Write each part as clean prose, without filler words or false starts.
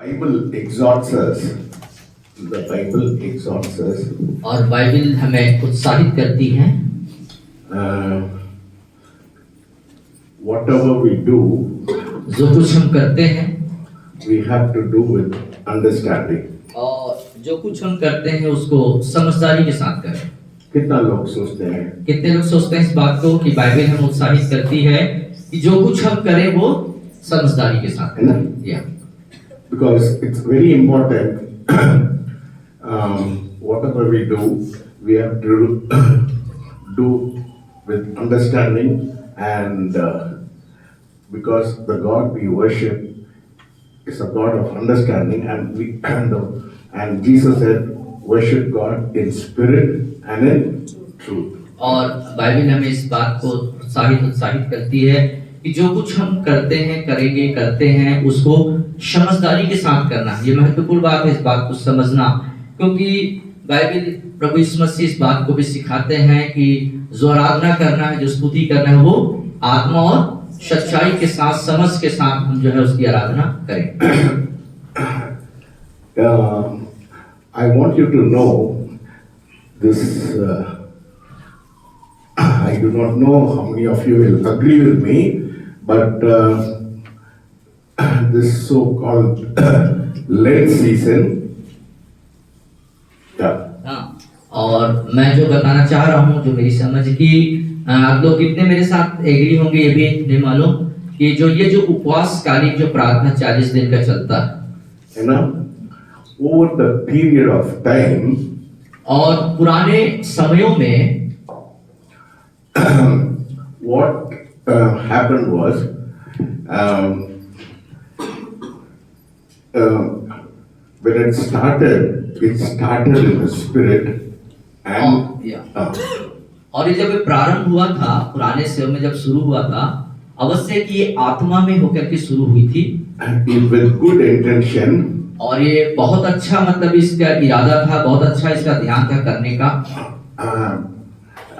Bible exhorts us. The Bible exhorts us. और Bible हमें उत्साहित करती है Whatever we do, जो कुछ हम करते हैं we have to do with understanding. और जो कुछ हम करते हैं उसको समझदारी के साथ करें। कितना लोग सोचते हैं कितने लोग सोचते हैं इस बात को कि बाइबल हमें उत्साहित करती है कि जो कुछ हम करें वो समझदारी के साथ है ना? करें। Because it's very important. Whatever we do, we have to do with understanding, and because the God we worship is a God of understanding, and Jesus said, worship God in spirit and in truth. और Bible हमें इस बात को उत्साहित करती है कि जो कुछ हम करते हैं उसको समझदारी के साथ करना। ये महत्वपूर्ण बात है इस बात को समझना, क्योंकि बाइबल प्रभु यीशु मसीह इस बात को भी सिखाते हैं कि जो आराधना करना है, जो स्तुति करना है, वो आत्मा और सच्चाई के साथ, समझ के साथ हम जो है उसकी आराधना करें। I want you to know this. I do not know how many of you will agree with me, but this so-called Lent season. हाँ, और मैं जो बताना चाह रहा हूँ, जो मेरी समझ की, आप लोग कितने मेरे साथ एग्री होंगे ये भी नहीं मालूम, कि ये जो उपवास कालिक जो प्रार्थना 40 दिन का चलता है ना, over the period of time, और पुराने समयों में what happened was, when it started in the spirit, and और ये जब प्रारंभ हुआ था, पुराने समय में जब शुरू हुआ था, अवश्य कि ये आत्मा में होकर के शुरू हुई थी, with good intention, और ये बहुत अच्छा, मतलब इसका इरादा था, बहुत अच्छा इसका ध्यान था करने का।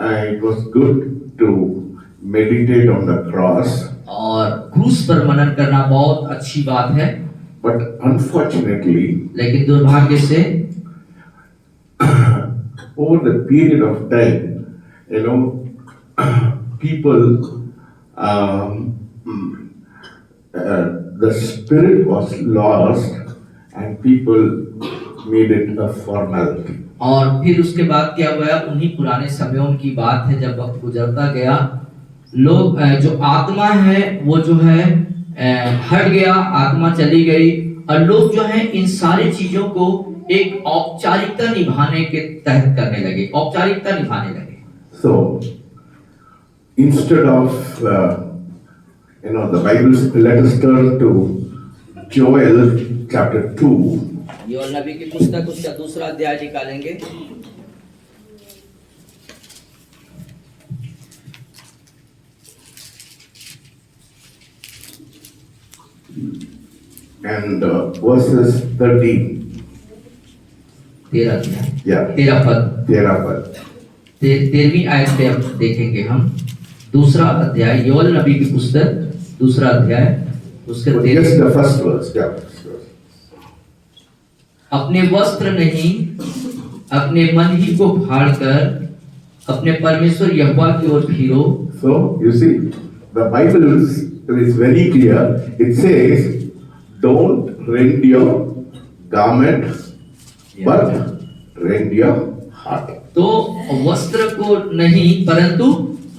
It was good to meditate on the cross, और क्रूस पर मनन करना बहुत अच्छी बात है, but unfortunately, लेकिन दुर्भाग्य से over the period of time, people, the spirit was lost and people made it a formality. और फिर उसके बाद क्या हुआ, उन्हीं पुराने समयों की बात है, जब वक्त गुजरता गया, लोग जो आत्मा है वो जो है हट गया, आत्मा चली गई, और लोग जो है इन सारी चीजों को एक औपचारिकता निभाने के तहत करने लगे, औपचारिकता निभाने लगे। So instead of the Bible, let us turn to Joel chapter 2. Joel नबी की पुस्तक उसका 2रा अध्याय निकालेंगे। And verses 13. 13 अध्याय, Yeah. 13 पद, 13वीं आयत पे हम देखेंगे। हम 2रा अध्याय, योएल नबी की पुस्तक 2रा अध्याय, उसके 13। Just the first verse. Yeah. अपने वस्त्र नहीं, अपने मन ही को फाड़ कर अपने परमेश्वर यहोवा की ओर फिरो। So you see, the Bible is very clear. It says, don't rend your garment, but rend your heart. तो वस्त्र को नहीं, परंतु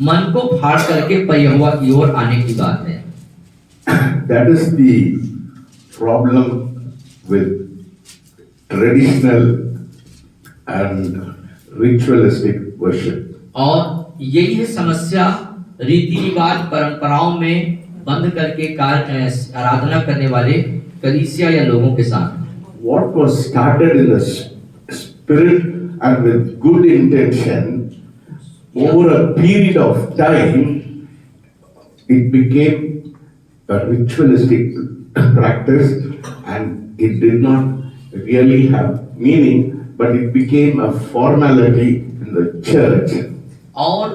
मन को फाड़ करके यहोवा की ओर आने की बात है। That is the problem with traditional and ritualistic worship. और यही है समस्या रीति रिवाज परंपराओं में बंद करके आराधना करने वाले कलीसिया या लोगों के साथ। What was started in the spirit and with good intention, over a period of time, it became a ritualistic practice, and it did not really have meaning, but it became a formality in the church. और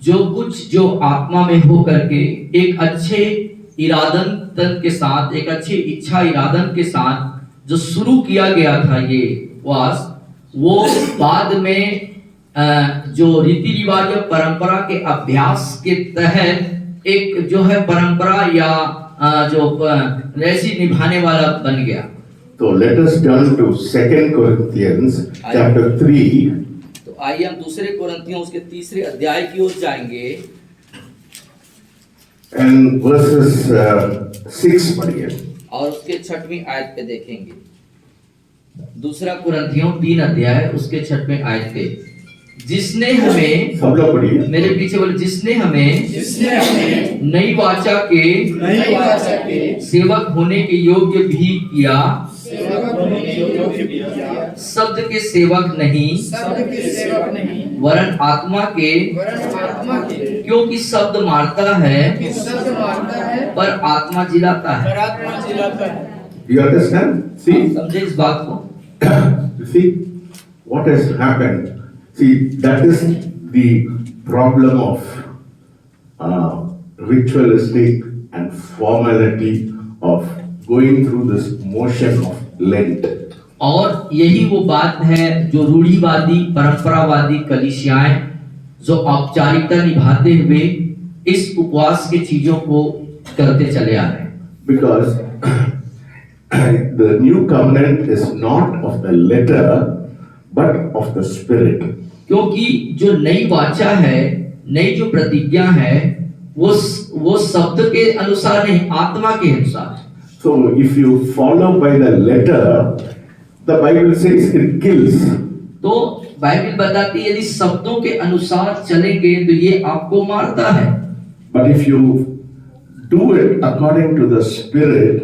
जो कुछ जो आत्मा में हो करके एक अच्छे इरादन के साथ, एक अच्छी इच्छा इरादन के साथ जो शुरू किया गया था ये उपवास, वो बाद में जो रीति रिवाज या परंपरा के अभ्यास के तहत एक जो है परंपरा या जो ऐसी निभाने वाला बन गया। So let us turn to 2 Corinthians chapter 3 तो आइए हम दूसरे कोरिन्थियों उसके तीसरे अध्याय की ओर जाएंगे and verses 6 पढ़िए। और उसके 6वीं आयत पे देखेंगे। दूसरा कोरिन्थियों 3 अध्याय उसके 6वें आयत पे, जिसने हमें, सब लोग पढ़िए। मेरे पीछे बोले, जिसने हमें नई वाचा के सेवक होने के योग्य भी किया, शब्द के सेवक नहीं वरन आत्मा के, क्योंकि शब्द मारता है पर आत्मा जिलाता है। You understand? See, समझे इस बात को? you see what has happened. See, that is the problem of ritualistic and formality of going through this motion of Lent. और यही वो बात है जो रूढ़िवादी परंपरावादी कलीसियाएं जो औपचारिकता निभाते हुए इस उपवास के चीजों को करते चले आ रहे हैं। Because the new covenant is not of the letter but of the spirit. क्योंकि जो नई वाचा है, नई जो प्रतिज्ञा है, वो शब्द के अनुसार नहीं, आत्मा के अनुसार। So if you follow by the letter, the Bible says it kills. तो बाइबल बताती है यदि शब्दों के अनुसार चलेंगे तो ये आपको मारता है। But if you do it according to the spirit,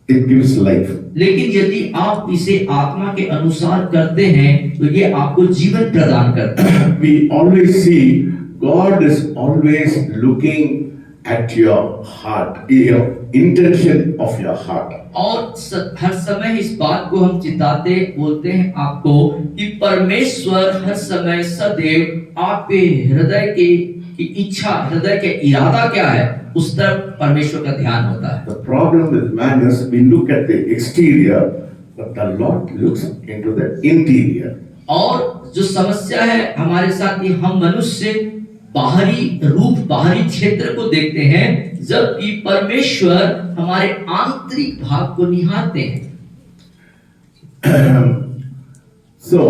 it gives life. लेकिन यदि आप इसे आत्मा के अनुसार करते हैं तो ये आपको जीवन प्रदान करता है। We always see God is always looking at your heart, your intention of your heart. और हर समय इस बात को हम चिताते बोलते हैं आपको कि परमेश्वर हर समय सदैव आपके हृदय की इच्छा, हृदय के इरादा क्या है, उस तरफ परमेश्वर का ध्यान होता है। The problem with man is we look at the exterior, but the Lord looks into the interior. और जो समस्या है हमारे साथ कि हम मनुष्य बाहरी रूप, बाहरी क्षेत्र को देखते हैं, जबकि परमेश्वर हमारे आंतरिक भाग को निहारते हैं। So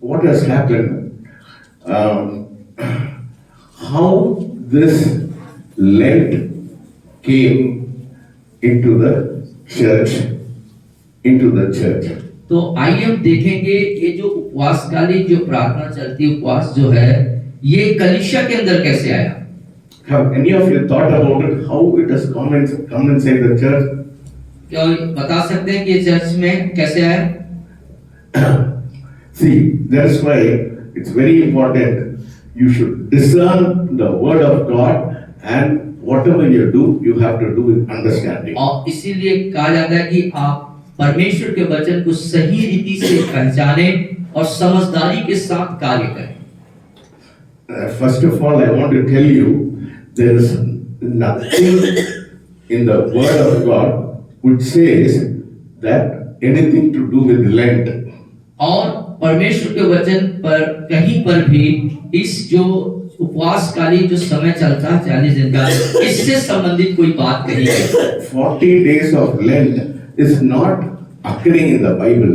what has happened? How this Lent came into the church, तो आइए हम देखेंगे ये जो उपवासकालीन जो प्रार्थना चलती उपवास जो है, ये कलीसिया के अंदर कैसे आया? Have any of you thought about it? How it has come inside the church? क्या बता सकते हैं कि ये चर्च में कैसे आया? See, that's why it's very important. You should discern the word of God, and whatever you do, you have to do with understanding. और इसीलिए कहा जाता है कि आप परमेश्वर के वचन को सही रीति से पहचाने और समझदारी के साथ कार्य करें। First of all, I want to tell you, there is nothing in the word of God which says that anything to do with Lent. और परमेश्वर के वचन पर कहीं पर भी इस जो उपवासकालीन जो समय चलता है 40 दिन का, इससे संबंधित कोई बात नहीं है। 40 days of Lent is not occurring in the Bible.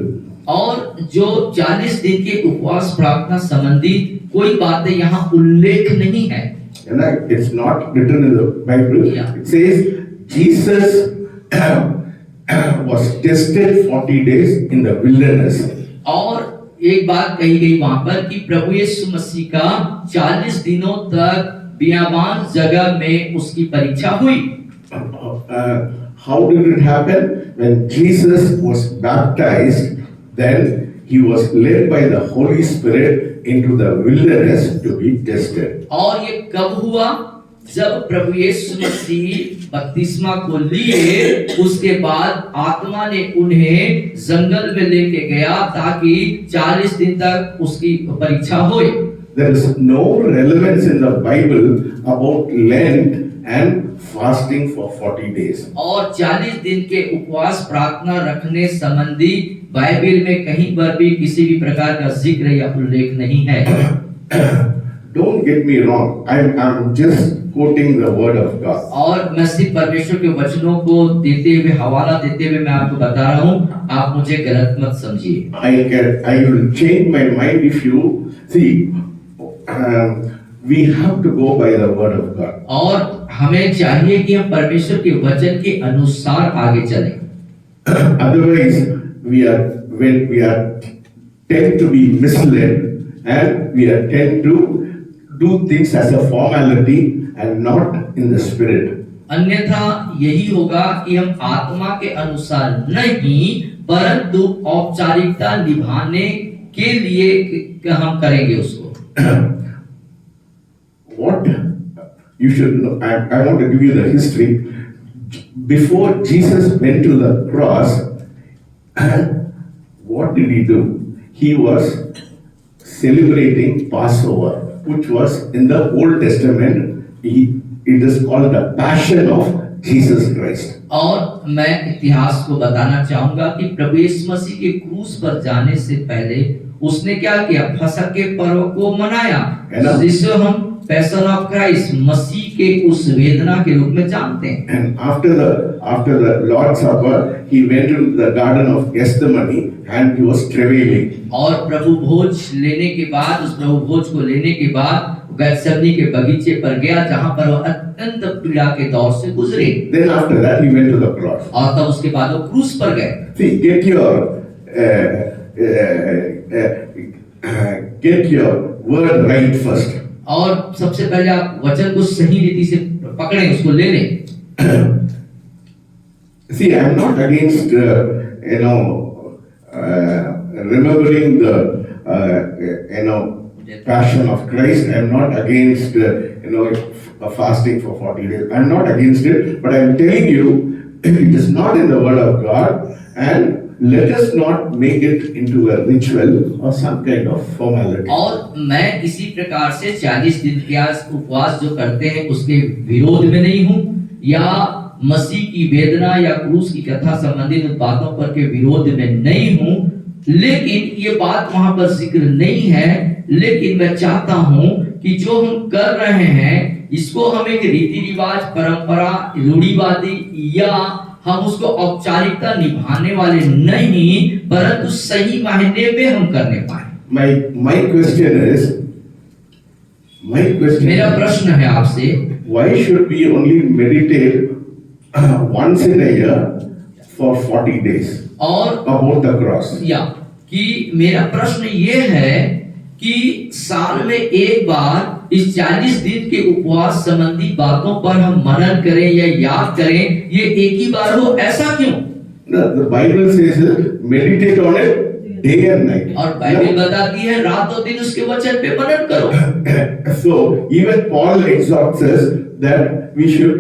और जो 40 दिन के उपवास प्रार्थना संबंधित कोई बातें यहाँ उल्लेख नहीं है। And it's not written in the Bible. Yeah. It says Jesus was tested 40 days in the wilderness. और एक बात कही गई वहां पर कि प्रभु यीशु मसीह का 40 दिनों तक बियाबान जगह में उसकी परीक्षा हुई। How did it happen? When Jesus was baptized, then he was led by the Holy Spirit into the wilderness to be tested. और ये कब हुआ? जब प्रभु यीशु मसीह बपतिस्मा को लिए, उसके बाद आत्मा ने उन्हें जंगल में लेके गया ताकि 40 दिन तक उसकी परीक्षा होए। There is no relevance in the Bible about Lent and fasting for 40 days. और 40 दिन के उपवास प्रार्थना रखने संबंधी बाइबल में कहीं पर भी किसी भी प्रकार का जिक्र या उल्लेख नहीं है। Don't get me wrong, I'm just quoting the word of God. और मैं सिर्फ परमेश्वर के वचनों को देते हुए, हवाला देते हुए मैं आपको बता रहा हूँ, आप मुझे गलत मत समझिए। I will change my mind if you see. We have to go by the word of God. और हमें चाहिए कि हम परमेश्वर के वचन के अनुसार आगे चलें। Otherwise, we are tend to be misled and we are tend to do things as a formality and not in the spirit. अन्यथा यही होगा कि हम आत्मा के अनुसार नहीं, परंतु औपचारिकता निभाने के लिए हम करेंगे उसको। What you should know, I want to give you the history. Before Jesus went to the cross, what did he do? He was celebrating Passover, which was in the Old Testament. It is called the Passion of Jesus Christ. और मैं इतिहास को बताना चाहूंगा कि प्रभु यीशु मसीह के क्रूस पर जाने से पहले उसने क्या किया? फसह के पर्व को मनाया, जिसे हम पैशन ऑफ क्राइस्ट, मसीह के उस वेदना के रूप में जानते हैं। And after the Lord's Supper, he went into the garden of Gethsemane and he was travailing. और प्रभु भोज लेने के बाद, उस प्रभु भोज को लेने के बाद गethsemane के बगीचे पर गया, जहां पर वह अत्यंत पीड़ा के दौर से गुजरे। Then after that he went to the cross. और तब उसके बाद वो क्रूस पर गए। See, get your word right first. और सबसे पहले आप वचन को सही रीति से पकड़ें, उसको ले लें। See, I am not against remembering the Passion of Christ. I am not against fasting for 40 days. I am not against it, but I am telling you, it is not in the Word of God, and let us not make it into a ritual or some kind of formality. और मैं इसी प्रकार से 40 दिन का उपवास जो करते हैं उसके विरोध में नहीं हूँ, या मसीह की वेदना या क्रूस की कथा संबंधित बातों पर के विरोध में नहीं हूँ, लेकिन ये बात वहां पर जिक्र नहीं है। लेकिन मैं चाहता हूँ कि जो हम कर रहे हैं इसको हम एक रीति रिवाज, परंपरा, रूढ़िवादी या हम उसको औपचारिकता निभाने वाले नहीं, परंतु सही मायने में हम करने पाए। My question is, मेरा प्रश्न है आपसे, why should we only meditate once in a year for 40 days और about the cross? या कि मेरा प्रश्न ये है कि साल में एक बार इस 40 दिन के उपवास संबंधी बातों पर हम मनन करें या याद करें, ये एक ही बार हो, ऐसा क्यों? The Bible says meditate on it day and night. और बाइबल बताती है रात और दिन उसके वचन पे मनन करो। So even Paul exhorts us that we should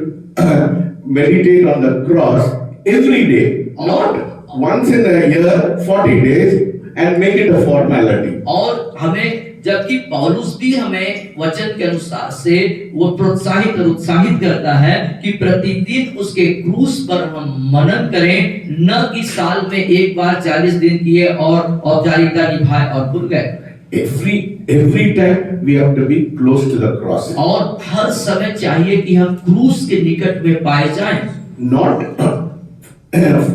meditate on the cross every day, not once in a year 40 days and make it a formality. और हमें, जबकि पौलुस भी हमें वचन के अनुसार से वो प्रोत्साहित और उत्साहित करता है कि प्रतिदिन उसके क्रूस पर हम मनन करें, न कि साल में एक बार 40 दिन किए और औपचारिकता निभाए और भूल गए। Every time we have to be close to the cross. और हर समय चाहिए कि हम क्रूस के निकट में पाए जाएं। Not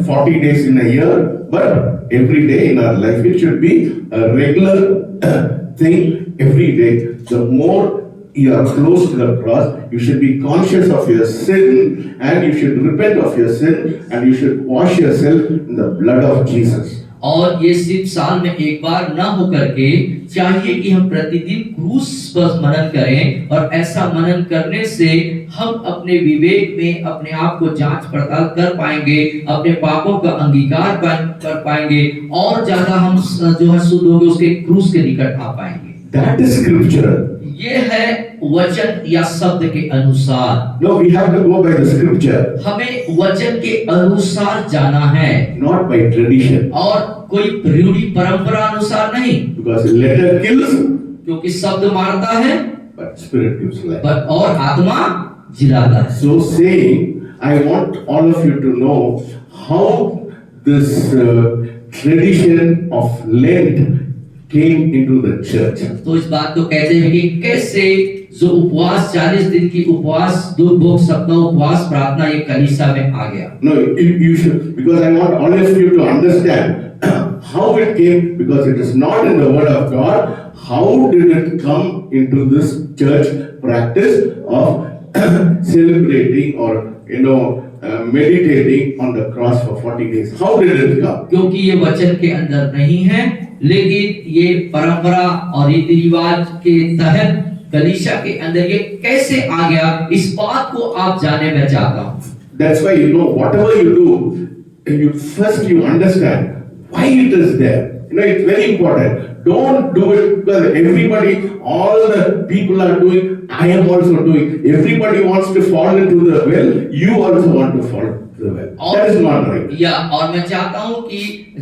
40 days in a year, but every day in our life. It should be a regular thing every day. The more you are close to the cross, you should be conscious of your sin and you should repent of your sin and you should wash yourself in the blood of Jesus. और ये सिर्फ साल में एक बार ना होकर के चाहिए कि हम प्रतिदिन क्रूस पर मनन करें, और ऐसा मनन करने से हम अपने विवेक में अपने आप को जांच पड़ताल कर पाएंगे, अपने पापों का अंगीकार कर पाएंगे, और ज्यादा हम जो है शुद्ध होंगे, उसके क्रूस के निकट आ पाएंगे। That is scripture. ये है वचन या शब्द के अनुसार। No, we have to go by the scripture. हमें वचन के अनुसार जाना है, not by tradition. और कोई रूढ़ी परंपरा अनुसार नहीं, Because letter kills, क्योंकि शब्द मारता है but spirit gives life. और आत्मा जिलाता है। So saying, I want all of you to know how this tradition of Lent came into the church. तो इस बात को कहते हैं कि कैसे जो उपवास 40 दिन की उपवास दूध भोग सप्ताह उपवास प्रार्थना ये कलीसिया में आ गया। No, you should, because I want all of you to understand how it came, because it is not in the word of God. How did it come into this church practice of celebrating or meditating on the cross for 40 days? How did it come? क्योंकि ये वचन के अंदर नहीं है, लेकिन ये परंपरा और रीति रिवाज के तहत कलीसिया के अंदर ये कैसे आ गया, इस बात को आप जानने में चाहता हूँ। That's why whatever you do, you understand why it is there. It's very important. Don't do it because everybody, all the people are doing, I am also doing. Everybody wants to fall into the well, you also want to fall into the well. That is not right. और मैं चाहता हूँ कि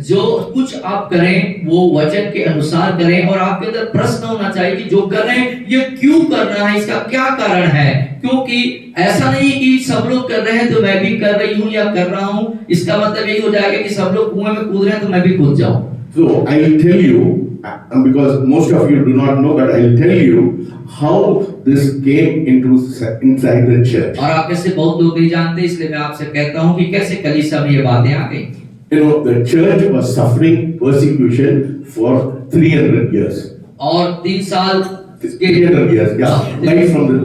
जो कुछ आप करें वो वचन के अनुसार करें, और आपके अंदर प्रश्न होना चाहिए कि जो कर रहे हैं ये क्यों करना है, इसका क्या कारण है। क्योंकि ऐसा नहीं कि सब लोग कर रहे हैं तो मैं भी कर रही हूँ या कर रहा हूँ, इसका मतलब यही हो जाएगा कि सब लोग कुएं में कूद रहे हैं तो मैं भी कूद जाऊं। So I will tell you, because most of you do not know, but I will tell you how this came inside the church. और आप में से बहुत लोग नहीं जानते, इसलिए मैं आपसे कहता हूँ कि कैसे कलीसिया में ये बातें आ गई। The church was suffering persecution for 300 years. और 3 साल 300 years, yeah, right from the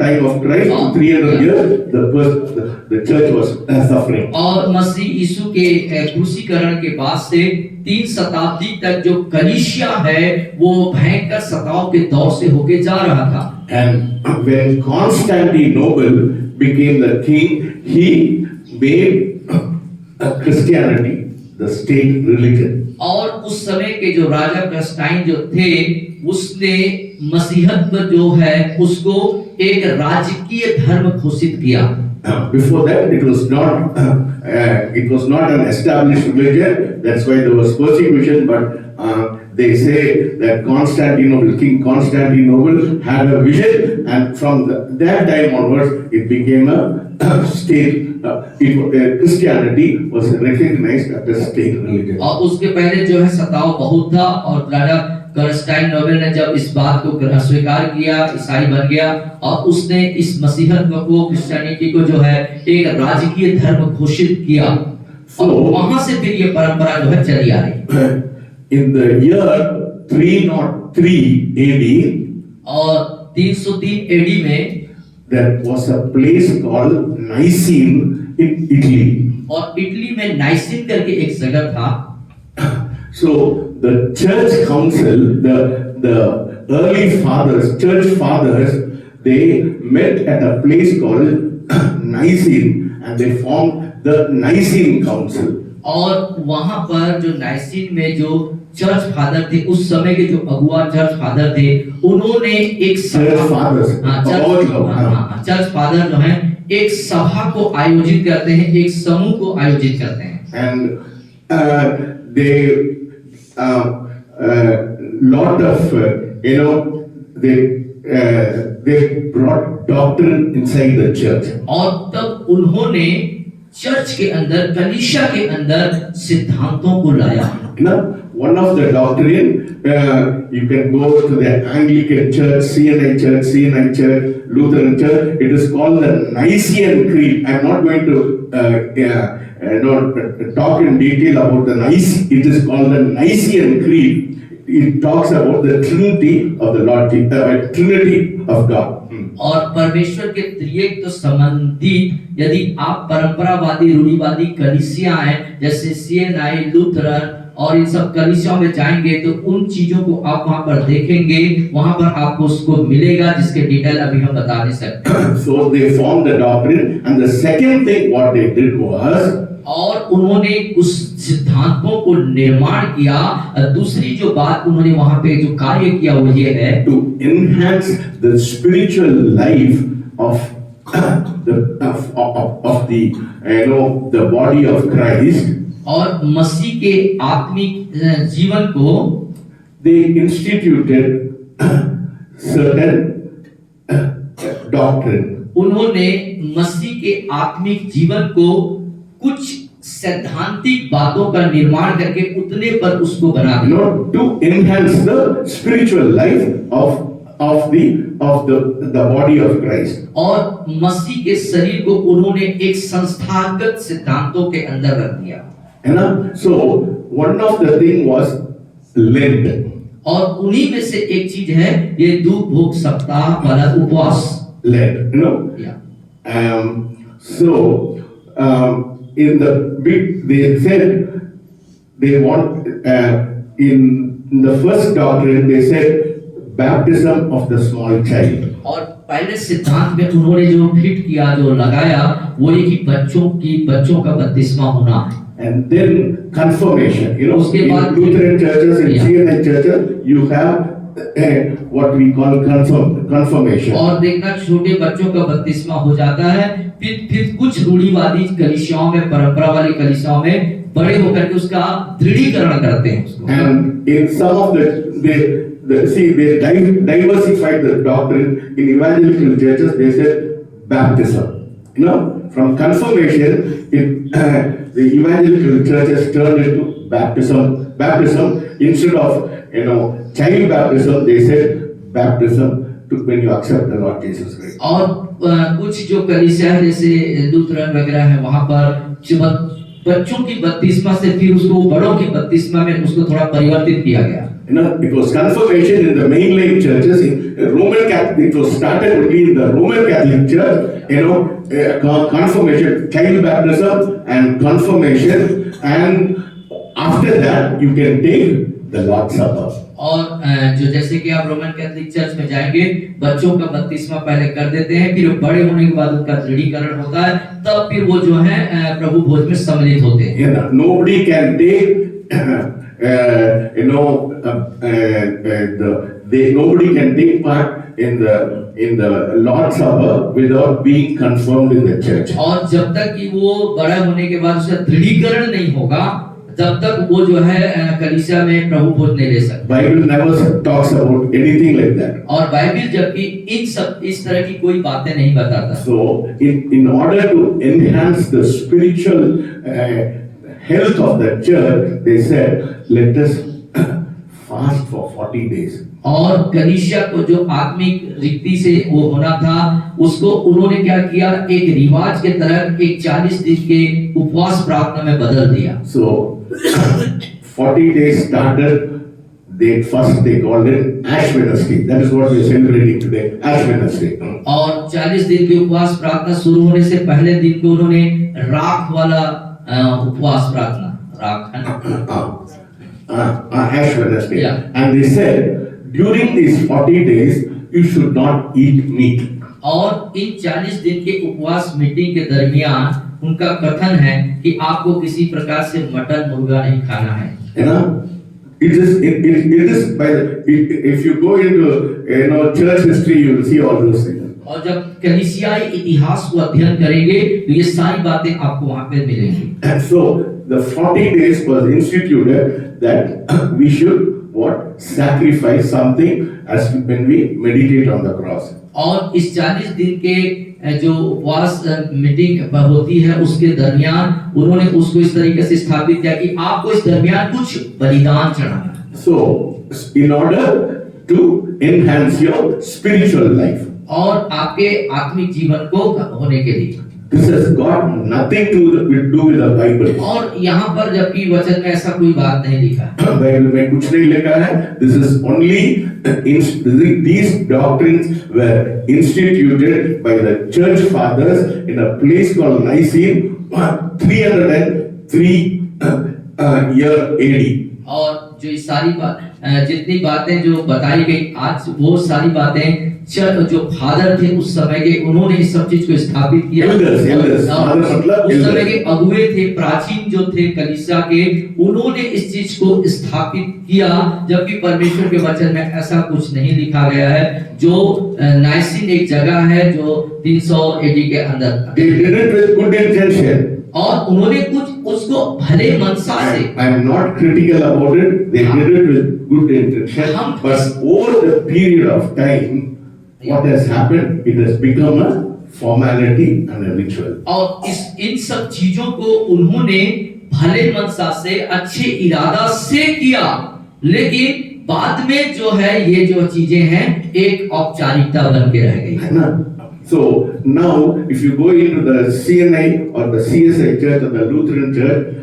time of Christ to 300 years, the church was suffering. और मसीह यीशु के क्रूसीकरण के बाद से 3 शताब्दी तक जो कलीसिया है वो भयंकर सताव के दौर से होके जा रहा था। And when Constantinople became the king, he made Christianity the state religion. और उस समय के जो राजा कंस्टाइन जो थे, उसने मसीहत जो है उसको एक राजकीय धर्म घोषित किया। Before that, it was not an established religion. That's why there was persecution. But they say that King Constantinople had a vision, and from that time onwards, it became a state. Christianity was recognized as a state religion. और उसके पहले जो है सताव बहुत था, और राजा कंस्टांटिनोपल ने जब इस बात को स्वीकार किया, ईसाई बन गया, और उसने इस मसीहत को, क्रिश्चियनिटी को जो है एक राजकीय धर्म घोषित किया, और वहां से फिर ये परंपरा जो है चली आ रही। In the year 303 AD, और 303 AD में there was a place called Nicene in Italy. और इटली में नाइसिन करके एक जगह था। So the church council, the early fathers, church fathers, they met at a place called Nicene, and they formed the Nicene Council. और वहां पर जो नाइसिन में जो चर्च फादर थे, उस समय के जो अगुआ चर्च फादर थे, उन्होंने एक चर्च फादर जो है एक सभा को आयोजित करते हैं, एक समूह को आयोजित करते हैं। And they lot of they brought doctrine inside the church. और तब उन्होंने चर्च के अंदर, कलीसिया के अंदर सिद्धांतों को लाया। One of the doctrine, you can go to the Anglican Church, CNI Church, Lutheran Church. It is called the Nicene Creed. I am not going to talk in detail about the Nicene. It is called the Nicene Creed. It talks about the Trinity of the Lord, Trinity of God. और परमेश्वर के त्रिएक तो संबंधित यदि आप परंपरावादी रूढ़िवादी कलीसिया हैं, जैसे सीएनआई, लूथरन और इन सब कलीसियाओं में जाएंगे तो उन चीजों को आप वहां पर देखेंगे, वहां पर आपको उसको मिलेगा जिसके डिटेल अभी हम बता नहीं सकते। So they formed the doctrine, and the second thing what they did was, और उन्होंने उस सिद्धांतों को निर्माण किया। दूसरी जो बात उन्होंने वहां पे जो कार्य किया वो ये है, to enhance the spiritual life of the body of Christ. और मसीह के आत्मिक जीवन को they instituted certain doctrine. उन्होंने मसीह के आत्मिक जीवन को कुछ सैद्धांतिक बातों का निर्माण करके उतने पर उसको बना दिया। To enhance the spiritual life of the body of Christ. और मसीह के शरीर को उन्होंने एक संस्थागत सिद्धांतों के अंदर रख दिया। है ना? So one of the thing was Lent. और उन्हीं में से एक चीज है ये धूप भोग सप्ताह वाला उपवास। Lent, you know. Yeah. So in the big, they said they want in the first doctrine they said baptism of the small child. और पहले सिद्धांत में उन्होंने जो फिट किया जो लगाया वो ये कि बच्चों का बपतिस्मा होना। And then confirmation, you know, उसके in बाद Lutheran churches and Yeah. CNN churches, you have what we call confirmation. और देखना छोटे बच्चों का बपतिस्मा हो जाता है, फिर कुछ रूढ़िवादी कलीसियाओं में, परंपरा वाली कलीसियाओं में बड़े होकर के उसका दृढ़ीकरण करते हैं उसको। And in some of they diversified the doctrine. In evangelical churches, they said baptism. You know, from confirmation, the evangelical churches turned into baptism. Baptism instead of child baptism, they said baptism to when you accept the Lord Jesus Christ. और कुछ जो कलीसिया जैसे Lutheran वगैरह है वहां पर बच्चों की बपतिस्मा से फिर उसको बड़ों की बपतिस्मा में उसको थोड़ा परिवर्तित किया गया। You know, it was confirmation in the mainline churches. In Roman Catholic, it was started only in the Roman Catholic Church. You know, confirmation, child baptism, and confirmation, and after that you can take the Lord's Supper. और जो जैसे कि आप Roman Catholic church में जाएंगे बच्चों का बपतिस्मा पहले कर देते हैं, फिर बड़े होने के बाद उनका दृढ़ीकरण होता है, तब फिर वो जो है प्रभु भोज में सम्मिलित होते हैं। You know, nobody can take nobody can take part in the Lord's Supper without being confirmed in the church. और जब तक कि वो बड़ा होने के बाद उसका दृढ़ीकरण नहीं होगा तब तक वो जो है कलीसिया में प्रभु भोज नहीं ले सकता। Bible never talks about anything like that. और बाइबल जबकि इस तरह की कोई बातें नहीं बताता। So in order to enhance the spiritual health of the church, they said, let us fast for 40 days. और कलीसिया को जो आत्मिक रीति से वो होना था उसको उन्होंने क्या किया, एक रिवाज के तरह एक 40 दिन के उपवास प्रार्थना में बदल दिया। So 40 days started. First they called it Ash Wednesday. That is what we are celebrating today, Ash Wednesday. और 40 दिन के उपवास प्रार्थना शुरू होने से पहले दिन को उन्होंने राख वाला उपवास प्रार्थना Ash Wednesday. Yeah. And they said, during these 40 days, you should not eat meat. और इन 40 दिन के उपवास मीटिंग के दरमियान उनका कथन है कि आपको किसी प्रकार से मटन मुर्गा नहीं खाना है। You know, it is by if you go into church history, you will see all those things. और जब कलीसियाई इतिहास को अध्ययन करेंगे तो ये सारी बातें आपको वहां पे मिलेंगी। And so the 40 days was instituted that we should sacrifice something as when we meditate on the cross. और इस 40 दिन के जो उपवास मीटिंग होती है उसके दरमियान उन्होंने उसको इस तरीके से स्थापित किया कि आपको इस दरमियान कुछ बलिदान चढ़ाना है। So in order to enhance your spiritual life. और आपके आत्मिक जीवन को होने के लिए। This has got nothing to do with the Bible. और यहाँ पर जबकि वचन में ऐसा कोई बात नहीं लिखा है। बाइबल में कुछ नहीं लिखा है। This is only these doctrines were instituted by the church fathers in a place called Nicene 303 year AD. और जो ये सारी जितनी बातें जो बताई गई आज वो सारी बातें जो फादर थे उस समय के उन्होंने इस सब चीज को स्थापित किया। उस समय के अगुए थे, प्राचीन जो थे कलीसिया के, उन्होंने इस चीज को स्थापित किया, जबकि परमेश्वर के वचन में ऐसा कुछ नहीं लिखा गया है। जो नाइसिन एक जगह है जो 300 AD के अंदर। They did it with good intention. और उन्होंने कुछ उसको भले मनसा से। I am not critical about it. They did it with good intention. But over the period of time, what has happened? It has become a formality and a ritual. और इन सब चीजों को उन्होंने भले मनसा से, अच्छे इरादा से किया, लेकिन बाद में जो है ये जो चीजें हैं एक औपचारिकता बन के रह गई। है ना? So now if you go into the CNI or the CSI church or the Lutheran church,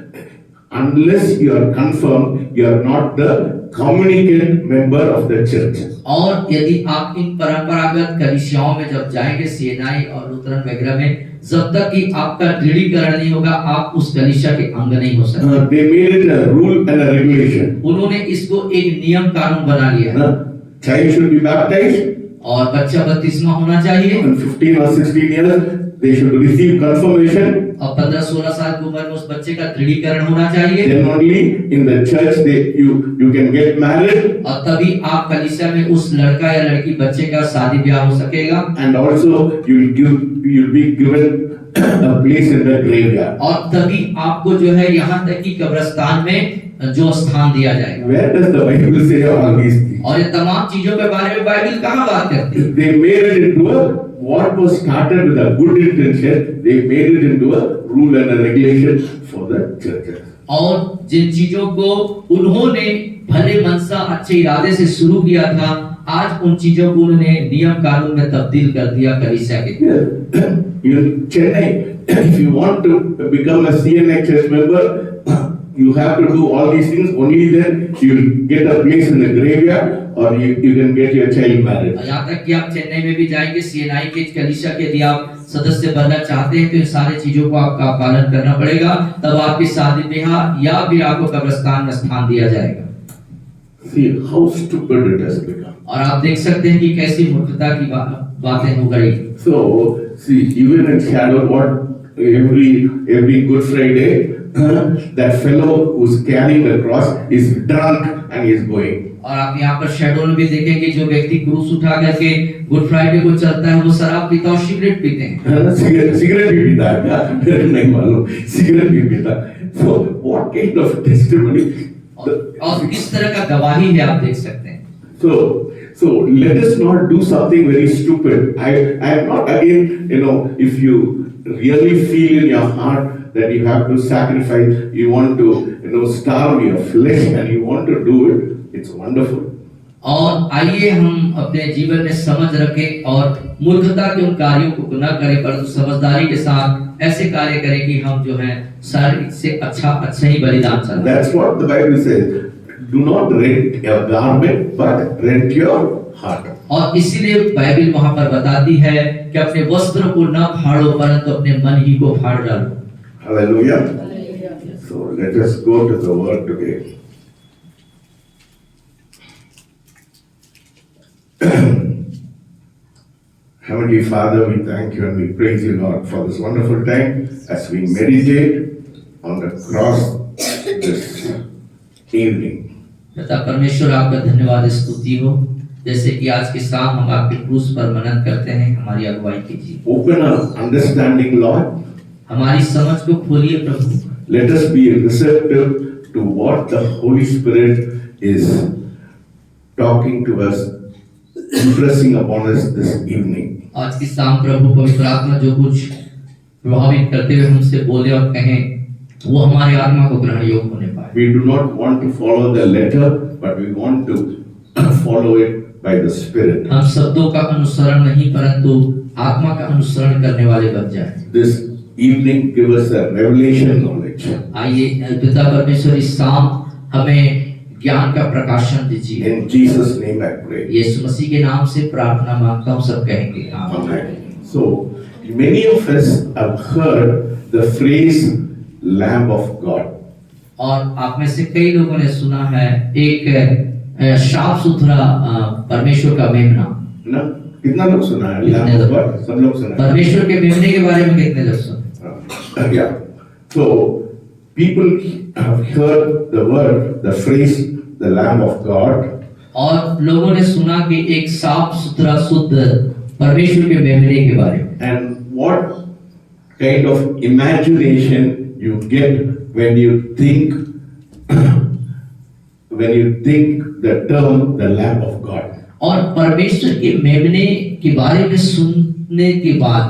unless you are confirmed, you are not the communicant member of the church. और यदि आप इन परंपरागत कलीसियाओं में जब जाएंगे, सीएनआई और लूथरन वगैरह में, जब तक कि आपका दृढ़ीकरण नहीं होगा, आप उस कलीसिया के अंग नहीं हो सकते। They made it a rule and a regulation. उन्होंने इसको एक नियम कानून बना लिया। Child should be baptized. और बच्चा बपतिस्मा होना चाहिए। And 15 or 16 years, they should receive confirmation. और 15-16 साल की उम्र में उस बच्चे का दृढ़ीकरण होना चाहिए। Then only in the church you can get married. और तभी आप कलीसिया में उस लड़का या लड़की बच्चे का शादी ब्याह हो सकेगा। And also you'll be given a place in the graveyard. और तभी आपको जो है यहाँ तक कि कब्रिस्तान में जो स्थान दिया जाएगा। Where does the Bible say all these things? और ये तमाम चीजों के बारे में बाइबल कहाँ बात करती है? They made it into what was started with a good intention. They made it into a rule and a regulation for the churches. और जिन चीजों को उन्होंने भले मनसा, अच्छे इरादे से शुरू किया था, आज उन चीजों को उन्होंने नियम कानून में तब्दील कर दिया कलीसिया के। In Chennai, if you want to become a CNI church member, you have to do all these things. Only then you will get a place in the graveyard, or you can get your child married. यहाँ तक कि आप चेन्नई में भी जाएंगे, CNI के कलीसिया के, यदि आप सदस्य बनना चाहते हैं तो इन सारी चीजों को आपका पालन करना पड़ेगा, तब आपकी शादी ब्याह या फिर आपको कब्रिस्तान में स्थान दिया जाएगा। See how stupid it has become. और आप देख सकते हैं कि कैसी मूर्खता की बातें हो गई। So see, even in shadow, what every Good Friday, that fellow who's carrying the cross is drunk and is going. और आप यहाँ पर शेडोल में भी देखेंगे, जो व्यक्ति क्रूस उठा करके गुड फ्राइडे को चलता है, वो शराब पीता और सिगरेट पीते हैं। सिगरेट भी पीता है, नहीं मालूम, सिगरेट भी पीता। So what kind of testimony? और किस तरह का गवाही है आप देख सकते हैं। So let us not do something very stupid. I am not again, if you really feel in your heart that you have to sacrifice, you want to, starve your flesh and you want to do it, it's wonderful. और आइए हम अपने जीवन में समझ रखें और मूर्खता के उन कार्यों को न करें, परंतु समझदारी के साथ ऐसे कार्य करें कि हम जो है शारीरिक से अच्छा ही बलिदान चढ़ाएं। That's what the Bible says. Do not rent your garment, but rent your heart. और इसीलिए बाइबल वहां पर बताती है कि अपने वस्त्र को न फाड़ो, परंतु अपने मन ही को फाड़ डालो। Hallelujah. So let us go to the word today. Heavenly Father, we thank you and we praise you, Lord, for this wonderful time as we meditate on the cross this evening. पिता परमेश्वर, आपका धन्यवाद स्तुति हो, जैसे कि आज के शाम हम आपके क्रूस पर मनन करते हैं, हमारी अगुवाई कीजिए। Open our understanding, Lord. हमारी समझ को खोलिए प्रभु। Let us be receptive to what the Holy Spirit is talking to us, impressing upon us this evening. आज की शाम प्रभु पवित्र आत्मा जो कुछ प्रभावित करते हुए हमसे बोले और कहें, वो हमारे आत्मा को ग्रहण योग्य होने पाए। We do not want to follow the letter, but we want to follow it by the Spirit. हम शब्दों का अनुसरण नहीं, परंतु आत्मा का अनुसरण करने वाले बन जाएं। This evening give us a revelation knowledge. आइए पिता परमेश्वर, इस शाम हमें ज्ञान का प्रकाशन दीजिए। In Jesus' name I pray. यीशु मसीह के नाम से प्रार्थना मांगता हूँ, सब कहेंगे आमीन। Amen. So many of us have heard the phrase Lamb of God. और आप में से कई लोगों ने सुना है एक साफ सुथरा परमेश्वर का मेमना। ना कितना लोग सुना है Lamb of God? सब लोग सुना है। परमेश्वर के मेमने के बारे में कितने लोग सुना? Yeah. So people have heard the word, the phrase, the Lamb of God. और लोगों ने सुना कि एक साफ सुथरा शुद्ध परमेश्वर के मेमने के बारे में। And what kind of imagination you get when you think the term the Lamb of God. और परमेश्वर के मेमने के बारे में सुनने के बाद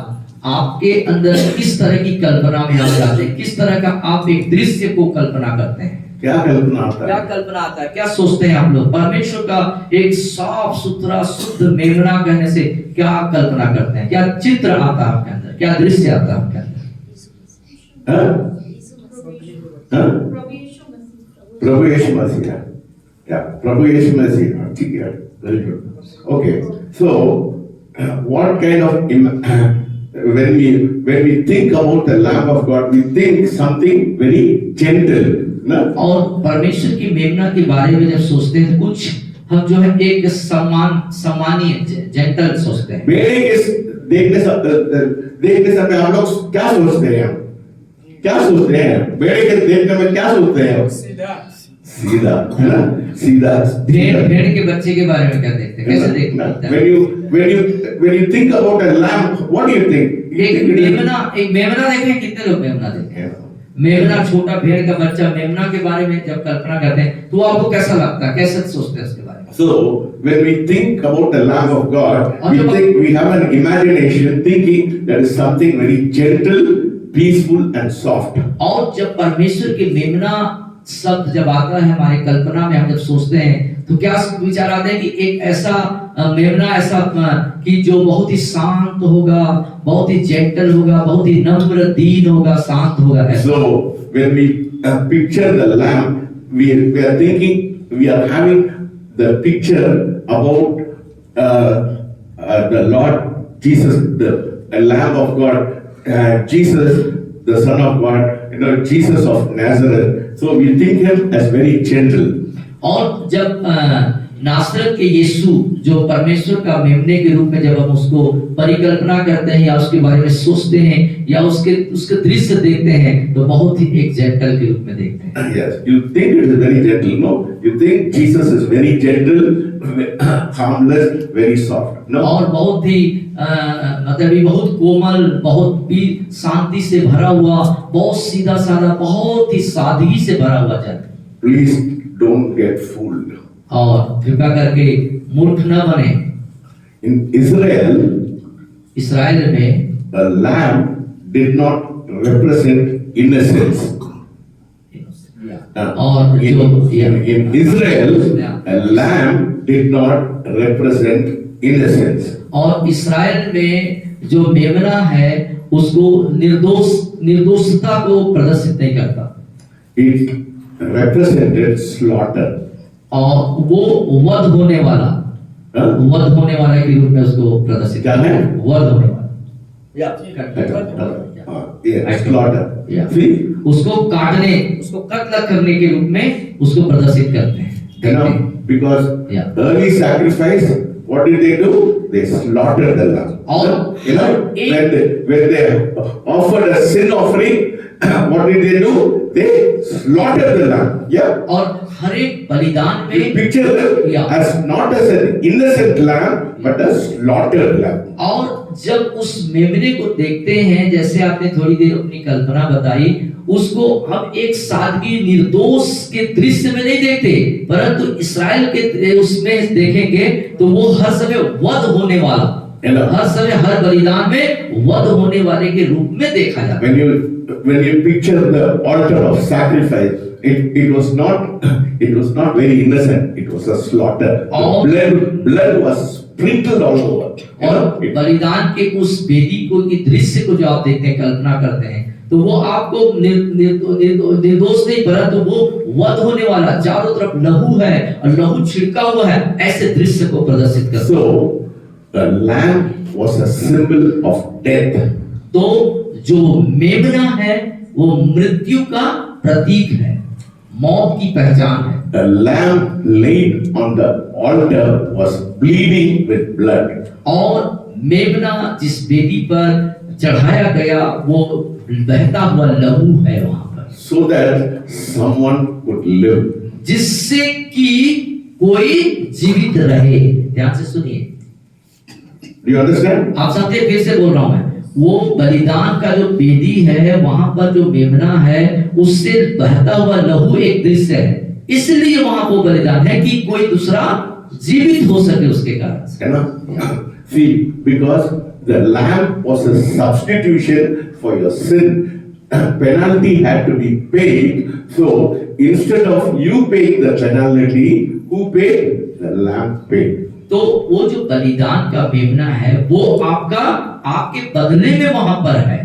आपके अंदर किस तरह की कल्पना में आप जाते हैं, किस तरह का आप एक दृश्य को कल्पना करते हैं, क्या कल्पना आता क्या है? कल्पना आता है, क्या सोचते हैं आप लोग? परमेश्वर का एक साफ सुथरा शुद्ध मेमना कहने से क्या कल्पना करते हैं, क्या चित्र आता है आपके अंदर, क्या दृश्य आता है आपके अंदर? हाँ? हाँ? प्रभु यीशु मसीह, क्या प्रभु यीशु मसीह, ठीक है, very good, okay, so what kind of when we think about the Lamb of God, we think something very gentle, ना? और परमेश्वर की मेमना के बारे में जब सोचते हैं तो कुछ हम जो है एक सम्मानीय जेंटल सोचते हैं। बेड़े के देखने से आप लोग क्या सोचते हैं? क्या सोचते हैं? बेड़े के देखने में क्या सोचते हैं? सीधा, है ना? सीधा। भेड़ के बच्चे के बारे में क्या देखते हैं? कैसे देखते हैं? When you think about a lamb, what do you think? एक मेमना देखें, कितने लोग मेमना देखे हैं? मेमना, छोटा भेड़ का बच्चा, मेमना के बारे में जब कल्पना करते हैं तो आपको कैसा लगता है, कैसे सोचते हैं उसके बारे में? So when we think about the Lamb of God, we have an imagination thinking that is something very gentle, peaceful and soft. और जब परमेश्वर के मेमना शब्द जब आता है हमारी कल्पना में, हम जब सोचते हैं तो क्या विचार आते हैं कि एक ऐसा मेमना ऐसा कि जो बहुत ही शांत होगा, बहुत ही जेंटल होगा, बहुत ही नम्र दीन होगा, शांत होगा। So when we picture the lamb, we are thinking, we are having the picture about the Lord Jesus, the Lamb of God, Jesus, the Son of God, Jesus of Nazareth. So we think him as very gentle. और जब नासरत के यीशु जो परमेश्वर का मेमने के रूप में जब हम उसको परिकल्पना करते हैं या उसके बारे में सोचते हैं या उसके दृश्य देखते हैं तो बहुत ही एक जेंटल के रूप में देखते हैं। Yes, you think it is very gentle, no? You think Jesus is very gentle, harmless, very soft, no? और बहुत ही मतलब ये बहुत कोमल, बहुत भी शांति से भरा हुआ, बहुत सीधा साधा, बहुत ही सादगी से भरा हुआ जाता है। Please don't get fooled. और कृपा करके मूर्ख न बने। In Israel, इस्राएल में a lamb did not represent innocence. और in Israel, a lamb did not represent innocence. और इस्राएल में जो मेमना है उसको निर्दोषता को प्रदर्शित नहीं करता। It represented slaughter. और वो वध होने वाला के रूप में उसको प्रदर्शित क्या है? वध होने वाला, slaughter. See? उसको काटने, उसको कत्ल करने के रूप में उसको प्रदर्शित करते हैं। Because early sacrifice, what did they do? They slaughtered the lamb. और when they offered a sin offering, what did they do? They slaughtered the lamb. Yeah. और हर एक बलिदान We में picture them as not as an innocent lamb, but a slaughtered lamb. और जब उस मेमने को देखते हैं, जैसे आपने थोड़ी देर अपनी कल्पना बताई, उसको हम एक सादगी निर्दोष के दृश्य में नहीं देखते, परंतु इस्राएल के उसमें देखेंगे तो वो हर समय वध होने वाला, हर समय हर बलिदान में वध होने वाले के रूप में देखा जाता है। When you picture the altar of sacrifice, it was not very innocent. It was a slaughter. The blood was sprinkled all over. और बलिदान के उस वेदी को की दृश्य को जो आप देखते हैं, कल्पना करते हैं, तो वो आपको निर्दोष नहीं, परंतु वो वध होने वाला, चारों तरफ लहू है और लहू छिड़का हुआ है, ऐसे दृश्य को प्रदर्शित करता है। So the lamb was a symbol of death. तो जो मेमना है वो मृत्यु का प्रतीक है, मौत की पहचान है। The lamb laid on the altar was bleeding with blood. और मेमना जिस वेदी पर चढ़ाया गया वो बहता हुआ लहू है वहां पर, so that someone could live. जिससे कि कोई जीवित रहे। ध्यान से सुनिए, Do you understand? आप समझते हैं? फिर से बोल रहा हूं मैं, वो बलिदान का जो वेदी है वहां पर जो मेमना है उससे बहता हुआ लहू एक दृश्य है, इसलिए वहां वो बलिदान है कि कोई दूसरा जीवित हो सके उसके कारण। See, because the lamb was a substitution for your sin. Penalty had to be paid. So instead of you paying the penalty, who paid? The lamb paid. तो वो जो बलिदान का मेमना है वो आपका आपके बदले में वहां पर है।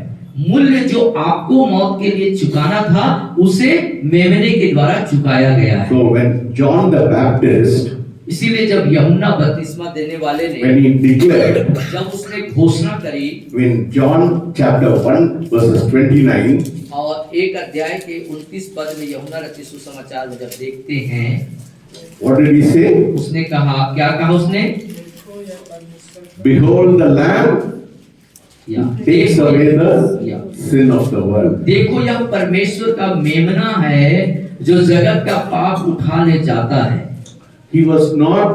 मूल्य जो आपको मौत के लिए चुकाना था उसे मेमने के द्वारा चुकाया गया है। So when John the Baptist, इसीलिए जब यूहन्ना बपतिस्मा देने वाले ने when he declared, जब उसने घोषणा करी, in John chapter 1 verses 29, और एक अध्याय के 29 पद में यूहन्ना रचित सुसमाचार में जब देखते हैं, what did he say? उसने कहा, क्या कहा उसने? Behold the Lamb या takes away the या sin of the world. देखो यह परमेश्वर का मेमना है जो जगत का पाप उठा ले जाता है। He was not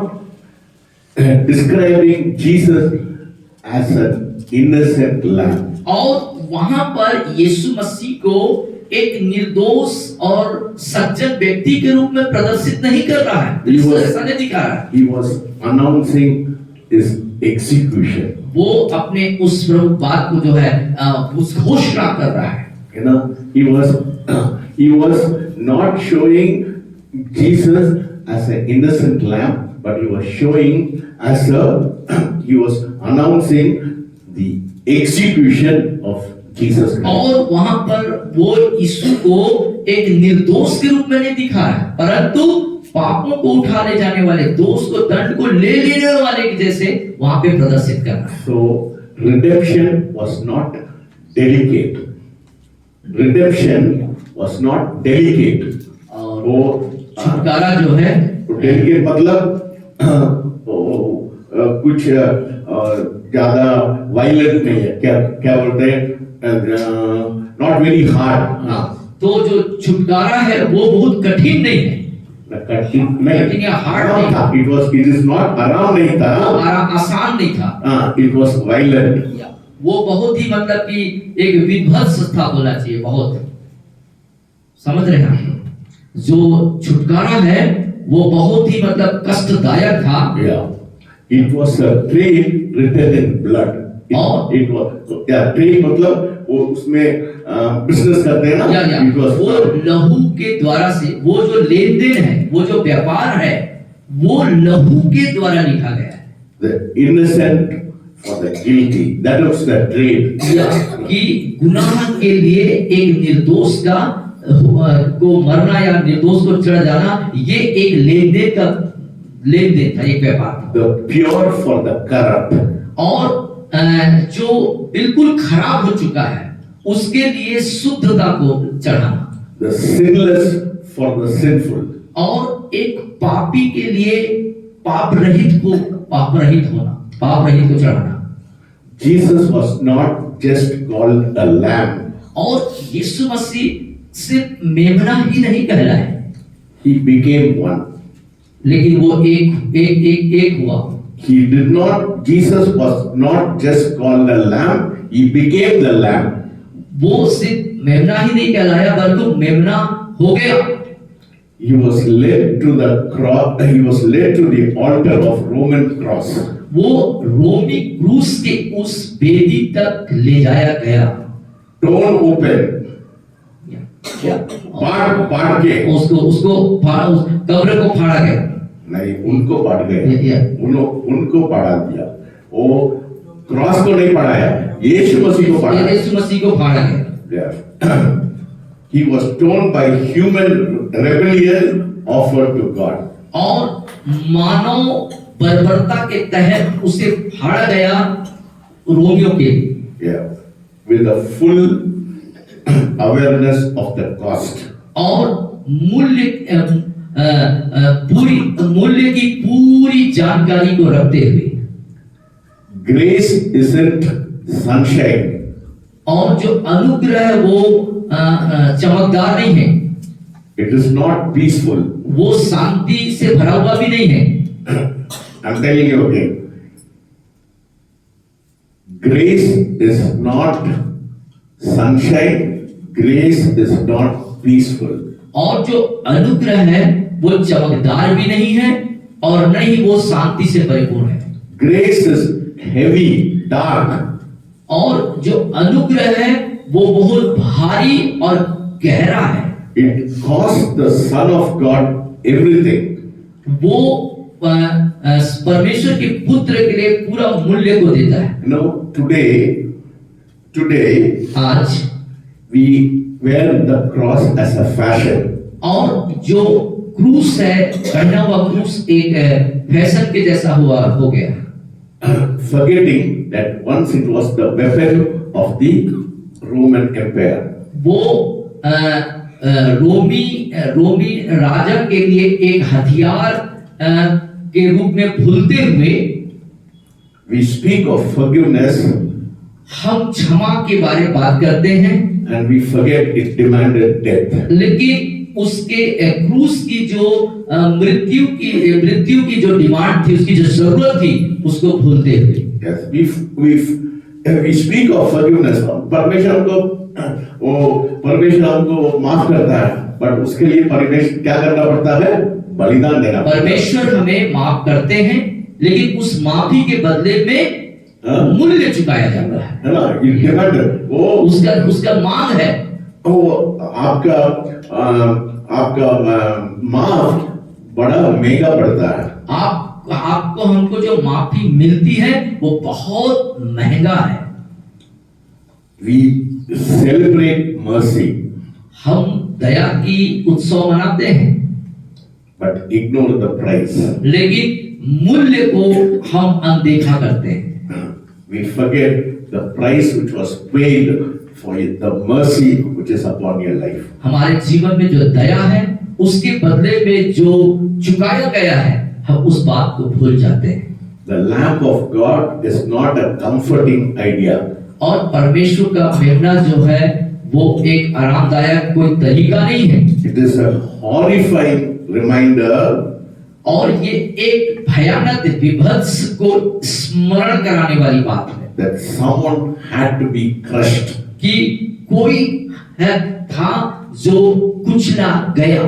describing Jesus as an innocent lamb. और वहां पर यीशु मसीह को एक निर्दोष और सज्जन व्यक्ति के रूप में प्रदर्शित नहीं कर रहा है, ऐसा नहीं दिखा रहा है। He was announcing his execution. वो अपने उस प्रभु बात को जो है उस घोषणा कर रहा है। You know, he was not showing Jesus as an innocent lamb, but he was showing as he was announcing the execution of Jesus Christ. और वहां पर वो यीशु को एक निर्दोष के रूप में नहीं दिखा रहा है, परंतु पापों को उठा ले जाने वाले, दोष को, दंड को ले लेने वाले के जैसे वहां पे प्रदर्शित कर रहा है। So redemption was not delicate. Redemption was not delicate. और वो छुटकारा जो है delicate मतलब कुछ ज्यादा वायलेंट नहीं है, क्या क्या बोलते हैं, नॉट वेरी हार्ड। हाँ, तो जो छुटकारा है वो बहुत कठिन नहीं है, कठिन कठिन या हार्ड नहीं था। इट इज नॉट आराम नहीं था, आसान नहीं था। It was violent. वो बहुत ही मतलब कि एक विध्वंस था बोला चाहिए, बहुत समझ रहे हैं। जो छुटकारा है वो बहुत ही मतलब कष्टदायक था। It was a trade written in blood. It was trade मतलब वो उसमें बिजनेस करते हैं ना। It was वो लहू के द्वारा से, वो जो लेन देन है, वो जो व्यापार है, वो लहू के द्वारा लिखा गया है। The innocent for the guilty. That was the trade. कि गुनाह के लिए एक निर्दोष का को मरना या निर्दोष को चढ़ जाना, ये एक लेन देन था, एक व्यापार था। The pure for the corrupt. और जो बिल्कुल खराब हो चुका है उसके लिए शुद्धता को चढ़ाना। The sinless for the sinful. और एक पापी के लिए पाप रहित को चढ़ाना। Jesus was not just called a lamb. और यीशु मसीह सिर्फ मेमना ही नहीं कहलाए, He became one. लेकिन वो एक हुआ। Jesus was not just called a lamb, he became the lamb. वो सिर्फ मेमना ही नहीं कहलाया बल्कि मेमना हो गया। He was led to the cross, he was led to the altar of Roman cross. वो रोमी क्रूस के उस वेदी तक ले जाया गया। Torn open. पाड़ के उसको कब्र को फाड़ा गया। नहीं, उनको पाड़ गया, उनको पाड़ा दिया। वो क्रॉस को नहीं पढ़ाया, यीशु मसीह को पढ़ाया। यीशु मसीह को फाड़ा गया। He was torn by human rebellion offered to God. और मानव बर्बरता के तहत उसे फाड़ा गया रोमियों के लिए। With the full awareness of the cost. और मूल्य की पूरी जानकारी को रखते हुए। Grace isn't sunshine. और जो अनुग्रह है वो चमकदार नहीं है। It is not peaceful. वो शांति से भरा हुआ भी नहीं है। I'm telling you again. Grace is not sunshine. Grace is not peaceful. और जो अनुग्रह है वो चमकदार भी नहीं है और नहीं वो शांति से परिपूर्ण है। Grace is heavy, dark. और जो अनुग्रह है वो बहुत भारी और गहरा है। It cost the Son of God everything. वो परमेश्वर के पुत्र के लिए पूरा मूल्य को देता है। You know, today आज we wear the cross as a fashion. और जो क्रूस है, पहना हुआ क्रूस एक फैशन के जैसा हो गया, Forgetting that once it was the weapon of the Roman Empire. वो रोमी राजा के लिए एक हथियार के रूप में भूलते हुए We speak of forgiveness हम क्षमा के बारे में बात करते हैं, and we forget it demanded death. लेकिन उसके क्रूस की जो मृत्यु की जो डिमांड थी, उसकी जो जरूरत थी, उसको भूलते हुए। Yes, we speak of forgiveness. परमेश्वर हमको माफ करता है, बट उसके लिए परमेश्वर क्या करना पड़ता है? बलिदान देना पड़ता है। परमेश्वर हमें माफ करते हैं, लेकिन उस माफी के बदले में मूल्य चुकाया जाता है ना? ये डिमांड वो उसका मांग है। वो आपका माफ बड़ा महंगा पड़ता है। आपको हमको जो माफी मिलती है वो बहुत महंगा है। We celebrate mercy, हम दया की उत्सव मनाते हैं, but ignore the price. लेकिन मूल्य को हम अनदेखा करते हैं। We forget the price which was paid for the mercy which is upon your life. हमारे जीवन में जो दया है, उसके बदले में जो चुकाया गया है, हम उस बात को भूल जाते हैं। The lamp of God is not a comforting idea. और परमेश्वर का मेमना जो है वो एक आरामदायक कोई तरीका नहीं है। It is a horrifying reminder और ये एक भयानक विभत्स को स्मरण कराने वाली बात है that someone had to be crushed. कि कोई है था जो कुचला गया,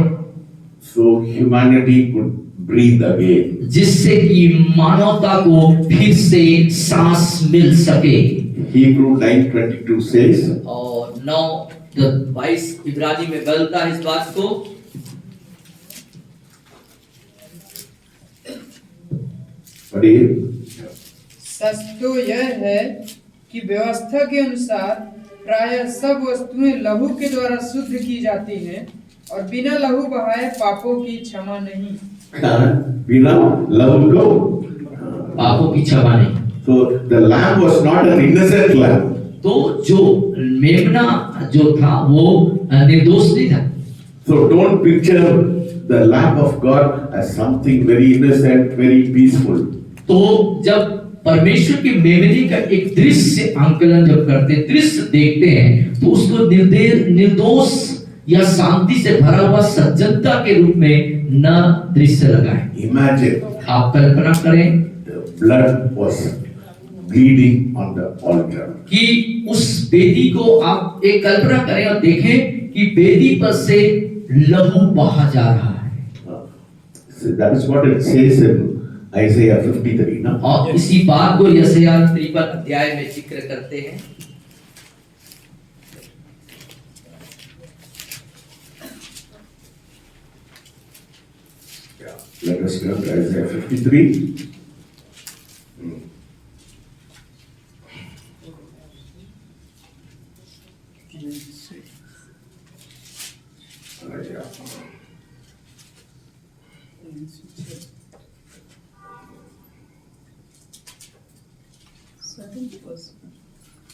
So humanity could breathe again. जिससे कि मानवता को फिर से सांस मिल सके। Hebrew 9:22 says, और 9:22 इब्रानी में बोलता है इस बात को, सच तो यह है कि व्यवस्था के अनुसार प्रायः सब वस्तुएं लहू के द्वारा शुद्ध की जाती हैं, और बिना लहू बहाए पापों की क्षमा नहीं। बिना लहू को पापों की क्षमा नहीं। So the lamb was not an innocent lamb. तो जो मेमना जो था वो निर्दोष नहीं था। So don't picture the lamb of God as something very innocent, very peaceful. तो जब परमेश्वर के मेमने का एक दृश्य आंकलन जब करते, दृश्य देखते हैं, तो उसको निर्दोष या शांति से भरा हुआ सज्जनता के रूप में न दृश्य लगाएं। Imagine आप कल्पना करें the blood was bleeding on the altar. कि उस बेदी को आप एक कल्पना करें और देखें कि बेदी पर से लहू बहा जा रहा है। So that is what it says in Isaiah 53. ना? और इसी बात को यशायाह 53 अध्याय में जिक्र करते हैं। Let us turn to Isaiah 53.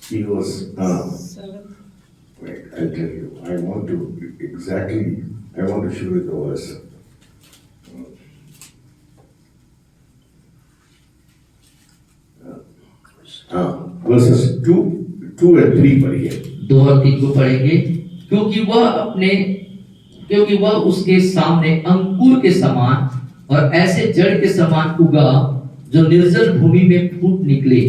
He was, wait, I'll tell you. I want to show you the verse. Verses 2 and 3 पढ़िए। 2 और 3 को पढ़ेंगे। क्योंकि वह उसके सामने अंकुर के समान और ऐसे जड़ के समान उगा जो निर्जल भूमि में फूट निकले,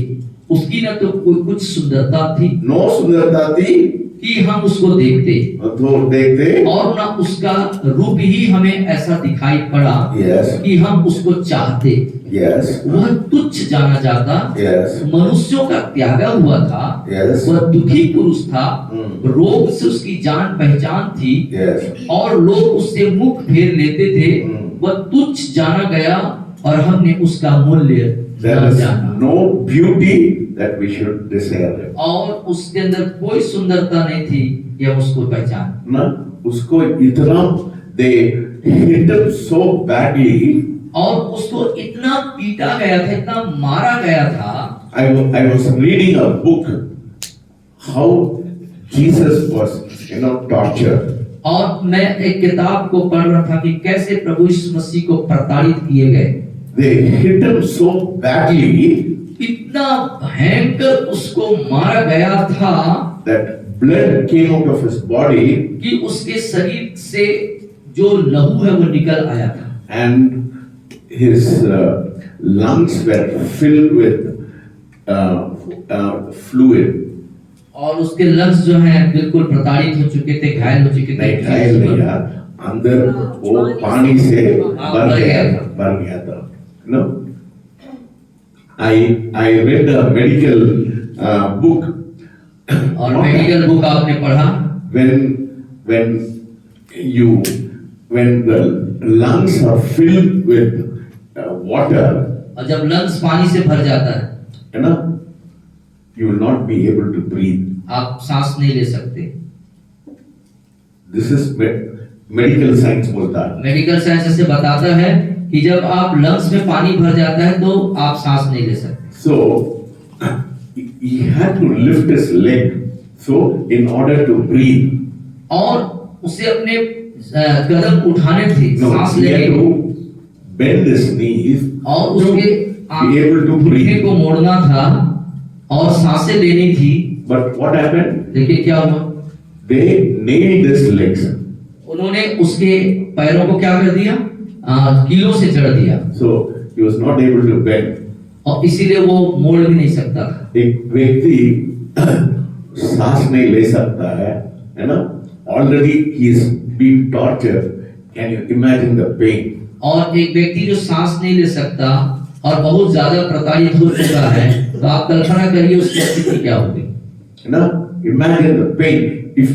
उसकी न तो कोई कुछ सुंदरता थी नो सुंदरता थी कि हम उसको देखते, तो देखते। और ना उसका रूप ही हमें ऐसा दिखाई पड़ा Yes. कि हम उसको चाहते। Yes. वह तुच्छ जाना जाता, Yes. मनुष्यों का त्यागा हुआ था, Yes. वह दुखी पुरुष था, रोग से उसकी जान पहचान थी, Yes. और लोग उससे मुख फेर लेते थे। वह तुच्छ जाना गया और हमने उसका मूल्य There न is जाना, no beauty that we should desire him. और उसके अंदर कोई सुंदरता नहीं थी कि हम उसको पहचान। ना उसको इतना they hit him so badly. और उसको इतना पीटा गया था, इतना मारा गया था। I was reading a book how Jesus was tortured. और मैं एक किताब को पढ़ रहा था कि कैसे प्रभु यीशु मसीह को प्रताड़ित किए गए। They hit him so badly इतना भयंकर उसको मारा गया था that blood came out of his body कि उसके शरीर से जो लहू है वो निकल आया था, and his lungs were filled with fluid. और उसके लंग्स जो हैं बिल्कुल प्रताड़ित हो चुके थे, घायल हो चुके थे। नहीं घायल नहीं यार, अंदर वो पानी से भर गया था। No, I read a medical book. और मेडिकल बुक आपने पढ़ा, when the lungs are filled with water, और जब लंग्स पानी से भर जाता है ना, you will not be able to breathe. आप सांस नहीं ले सकते। This is medical science बोलता है। मेडिकल साइंस ऐसे बताता है कि जब आप लंग्स में पानी भर जाता है तो आप सांस नहीं ले सकते। So he had to lift his leg so in order to breathe. और उसे अपने कदम उठाने थे No, सांस he लेने had को, to bend his knees और to उसके be able to घुटने breathe. को मोड़ना था और सांसें लेनी थी। But what happened? देखिए क्या हुआ, They nailed his legs. उन्होंने उसके पैरों को क्या कर दिया, कीलों से जड़ दिया, So he was not able to bend. और इसीलिए वो मोड़ भी नहीं सकता था। एक व्यक्ति सांस नहीं ले सकता है ना? Already he is being tortured. Can you imagine the pain? और एक व्यक्ति जो सांस नहीं ले सकता और बहुत ज्यादा प्रताड़ित हो चुका है, तो आप कल्पना करिए उसकी स्थिति क्या होगी। ना? Imagine the pain. If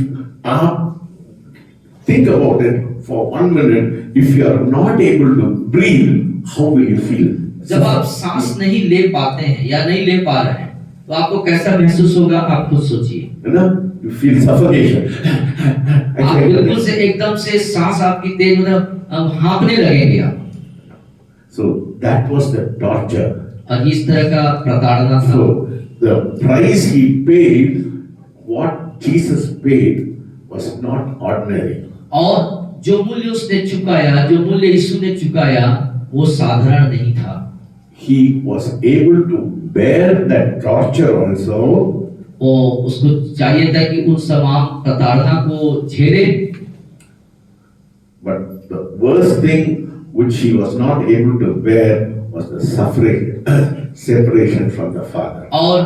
आप think about it for 1 minute, if you are not able to breathe, how will you feel? जब आप सांस नहीं ले पाते हैं या नहीं ले पा रहे हैं तो आपको कैसा महसूस होगा, आप खुद सोचिए। है ना? You feel suffocation. आप बिल्कुल से एकदम से सांस आपकी तेज मतलब हाँफने लगेंगे आप। So that was the torture. और इस तरह का प्रताड़ना था। So the price he paid, what Jesus paid, was not ordinary. और जो मूल्य उसने चुकाया, जो मूल्य यीशु ने चुकाया, वो साधारण नहीं था। He was able to bear that torture also. वो उसको चाहिए था कि उन तमाम प्रताड़ना को झेले, But the worst thing which he was not able to bear was the suffering, separation from the Father. और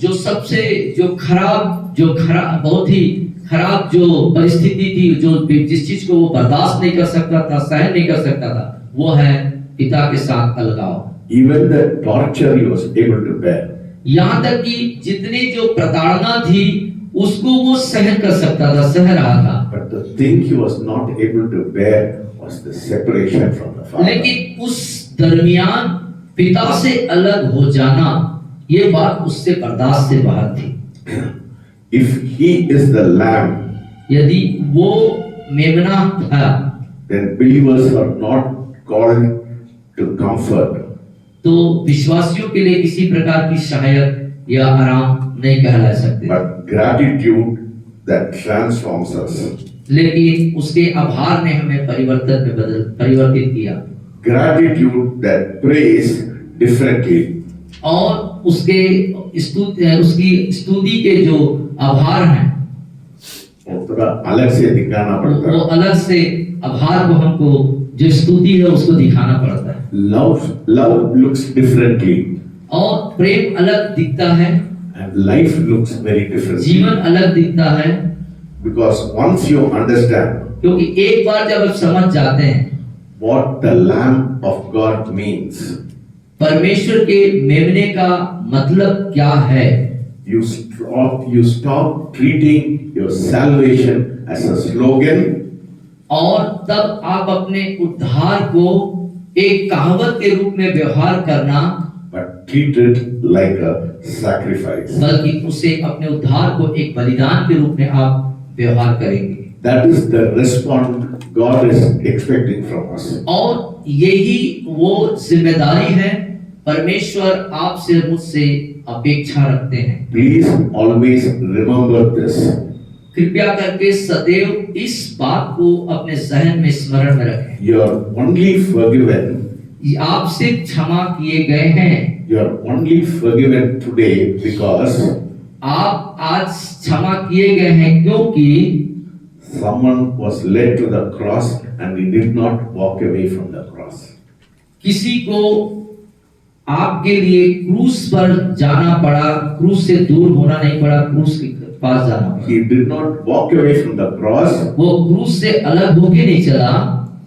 जो खराब बहुत ही खराब जो परिस्थिति थी, जो जिस चीज को वो बर्दाश्त नहीं कर सकता था, सहन नहीं कर सकता था, वो है पिता के साथ अलगाव। Even the torture he was able to bear. यहाँ तक कि जितनी जो प्रताड़ना थी उसको वो सहन कर सकता था, सह रहा था। But the thing he was not able to bear was the separation from the Father. लेकिन उस दरमियान पिता से अलग हो जाना, ये बात उससे बर्दाश्त से बाहर थी। If he is the lamb, यदि वो मेमना था, then believers are not called to comfort. तो विश्वासियों के लिए किसी प्रकार की सहायक या आराम नहीं कहला सकते, But gratitude that transforms us. लेकिन उसके आभार ने हमें परिवर्तित किया। Gratitude that prays differently. और उसकी स्तुति के जो आभार हैं, वो थोड़ा अलग से दिखाना पड़ता वो है। अलग से आभार को हमको जो स्तुति है उसको दिखाना पड़ता है। Love looks differently. और प्रेम अलग दिखता है, and life looks very different. जीवन अलग दिखता है, Because once you understand क्योंकि एक बार जब आप समझ जाते हैं what the Lamb of God means, परमेश्वर के मेमने का मतलब क्या है, you stop treating your salvation as a slogan, और तब आप अपने उद्धार को एक कहावत के रूप में व्यवहार करना, but treat it like a sacrifice. बल्कि उसे अपने उद्धार को एक बलिदान के रूप में आप व्यवहार करेंगे। That is the response God is expecting from us. और यही वो जिम्मेदारी है परमेश्वर आपसे मुझसे अपेक्षा रखते हैं। Please always remember this. कृपया करके सदैव इस बात को अपने जहन में स्मरण में रखें। You are only forgiven. आपसे क्षमा किए गए हैं। You are only forgiven today because आप आज क्षमा किए गए हैं क्योंकि someone was led to the cross and he did not walk away from the cross. किसी को आपके लिए क्रूस पर जाना पड़ा, क्रूस से दूर होना नहीं पड़ा, क्रूस के पास जाना पड़ा। He did not walk away from the cross. वो क्रूस से अलग होके नहीं चला,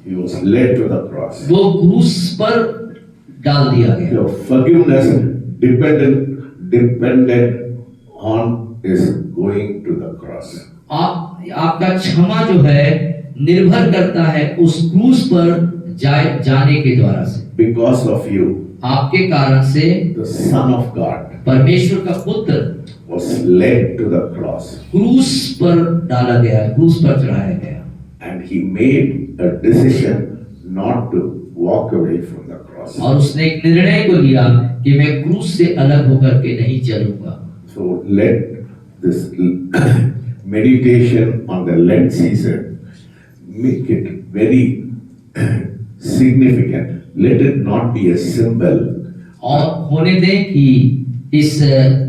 He was led to the cross. वो क्रूस पर डाल दिया गया। Your forgiveness depended on his going to the cross. आपका क्षमा जो है निर्भर करता है उस क्रूस पर जाने के द्वारा से। Because of you, आपके कारण से the Son of God परमेश्वर का पुत्र was led to the cross, क्रूस पर डाला गया, क्रूस पर चढ़ाया गया, and he made a decision not to walk away from the cross. और उसने एक निर्णय को लिया कि मैं क्रूस से अलग होकर के नहीं चलूंगा। So let this meditation on the Lent season make it very significant. Let it not be a symbol. और होने दें कि इस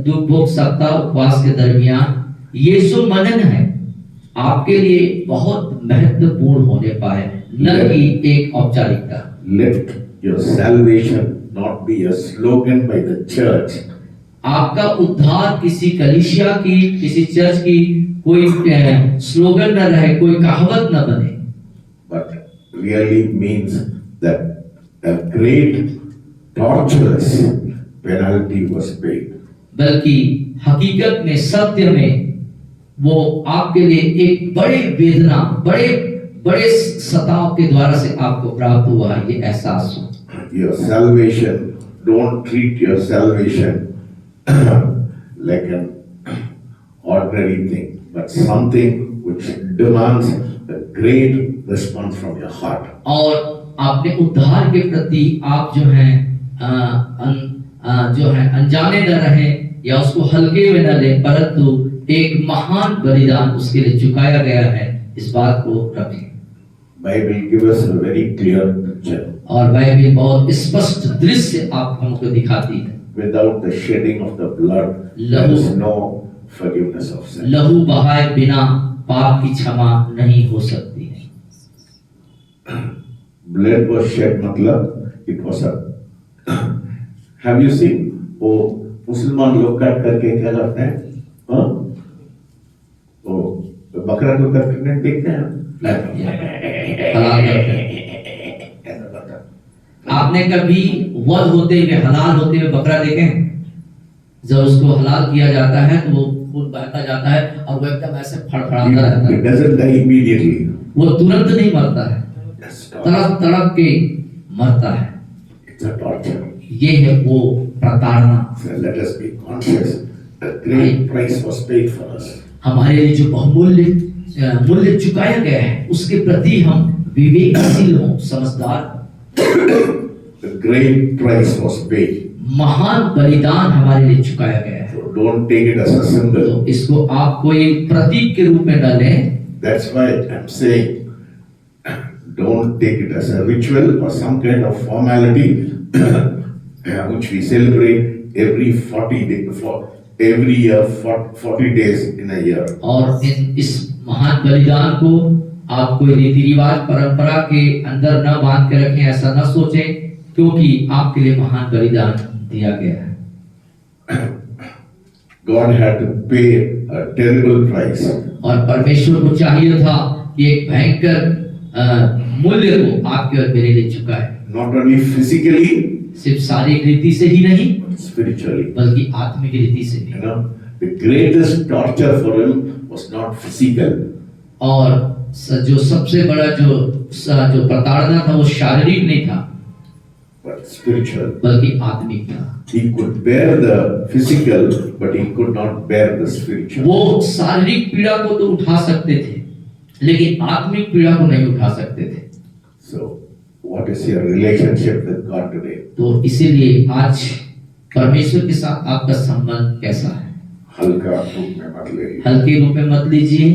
दुख भोग सप्ताह उपवास के दरमियान यीशु मनन है आपके लिए बहुत महत्वपूर्ण होने पाए, न कि एक औपचारिकता। Let your salvation not be a slogan by the church. आपका उद्धार किसी कलीसिया की, किसी चर्च की कोई स्लोगन न रहे, कोई कहावत न बने, But really means that a great torturous penalty was paid. बल्कि हकीकत में सत्य में वो आपके लिए एक बड़े वेदना, बड़े बड़े सताव के द्वारा से आपको प्राप्त हुआ है, ये एहसास हो। Your salvation, don't treat your salvation like an ordinary thing, but something which demands a great response from your heart. और अपने उद्धार के प्रति आप जो है अनजाने न रहे या उसको हल्के में न ले, परंतु एक महान बलिदान उसके लिए चुकाया गया है, इस बात को रखें। Bible gives us a very clear picture. और बाइबल बहुत स्पष्ट दृश्य आप हमको दिखाती है। Without the shedding of the blood, there is no forgiveness of sin. लहू बहाए बिना पाप की क्षमा नहीं हो सकती है। Blood was shed मतलब it was a have you seen वो मुसलमान लोग कट करके क्या करते हैं, हाँ वो बकरा को कट करके देखते हैं, हलाल करते हैं। आपने कभी वध होते हुए, हलाल होते हुए बकरा देखे हैं? जब उसको हलाल किया जाता है तो वो खून बहता जाता है और वो एकदम ऐसे फड़फड़ाता रहता है। It doesn't die immediately. वो तुरंत नहीं मरता है, तड़प तड़प के मरता है। It's a torture. ये है वो प्रताड़ना। So let us be conscious. A great price was paid for us. हमारे लिए जो बहुमूल्य मूल्य चुकाया गया है उसके प्रति हम विवेकशील हों, समझदार हों। The great price was paid. महान बलिदान हमारे लिए चुकाया गया है, So don't take it as a symbol. तो इसको आप कोई प्रतीक के रूप में न लें। That's why I'm saying don't take it as a ritual or some kind of formality which we celebrate every 40 days for every year, 40 days in a year. और इस महान बलिदान को आप कोई रीति रिवाज परंपरा के अंदर न बांध के रखें, ऐसा न सोचें, क्योंकि आपके लिए महान बलिदान दिया गया है। God had to pay a terrible price. और परमेश्वर को चाहिए था कि एक भयंकर मूल्य को आपके और मेरे लिए चुकाए, Not only physically, सिर्फ शारीरिक रीति से ही नहीं but spiritually. बल्कि आत्मिक रीति से भी। You know, the greatest torture for him was not physical, और जो सबसे बड़ा जो प्रताड़ना था वो शारीरिक नहीं था but spiritual. बल्कि आत्मिक था। He could bear the physical, but he could not bear the spiritual. वो शारीरिक पीड़ा को तो उठा सकते थे लेकिन आत्मिक पीड़ा को नहीं उठा सकते थे। So, what is your relationship with God today? तो इसीलिए आज परमेश्वर के साथ आपका संबंध कैसा है? हल्का रूप में मत ले। हल्के रूप में मत लीजिए।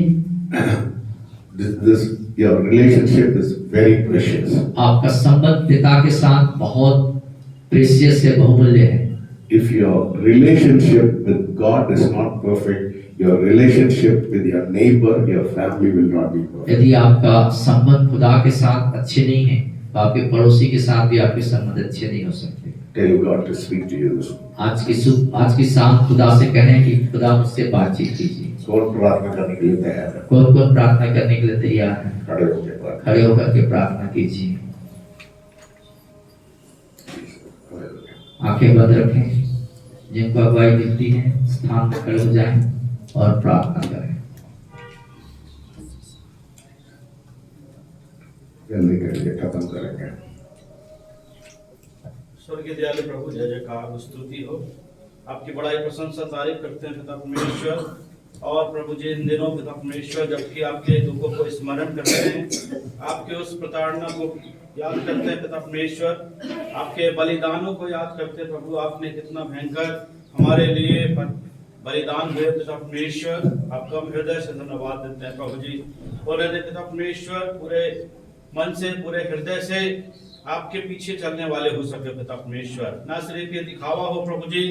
Your relationship is very precious. आपका संबंध पिता के साथ बहुत प्रेशियस है, बहुमूल्य है। If your relationship with God is not perfect, your relationship with your neighbor, your family will not be perfect. यदि आपका संबंध खुदा के साथ अच्छे नहीं है तो आपके पड़ोसी के साथ भी आपके संबंध अच्छे नहीं हो सकते। Tell God to speak to you this morning. आज की शाम खुदा से कहें कि खुदा मुझसे बातचीत कीजिए। कौन प्रार्थना करने के लिए तैयार है? कौन प्रार्थना करने के लिए तैयार है? खड़े होकर प्रार्थना। खड़े होकर के प्रार्थना कीजिए। आंखें बंद रखें। जिनको अगुवाई मिलती है स्थान पर खड़े हो जाएं और प्रार्थना करें। जल्दी करिए, खत्म करेंगे। स्वर्गीय दयालु प्रभु, जय जयकार स्तुति हो। आपकी बड़ाई प्रशंसा तारीफ करते हैं पिता परमेश्वर। और प्रभु जी, इन दिनों पिता परमेश्वर जबकि आपके दुखों को स्मरण करते हैं, आपके उस प्रताड़ना को याद करते हैं पिता परमेश्वर, आपके बलिदानों को याद करते हैं प्रभु। आपने कितना भयंकर हमारे लिए बलिदान हुए पिता परमेश्वर, आपका हम हृदय से धन्यवाद देते हैं प्रभु जी। और पिता परमेश्वर पूरे मन से, पूरे हृदय से आपके पीछे चलने वाले हो सके पिता परमेश्वर। ना सिर्फ ये दिखावा हो प्रभु जी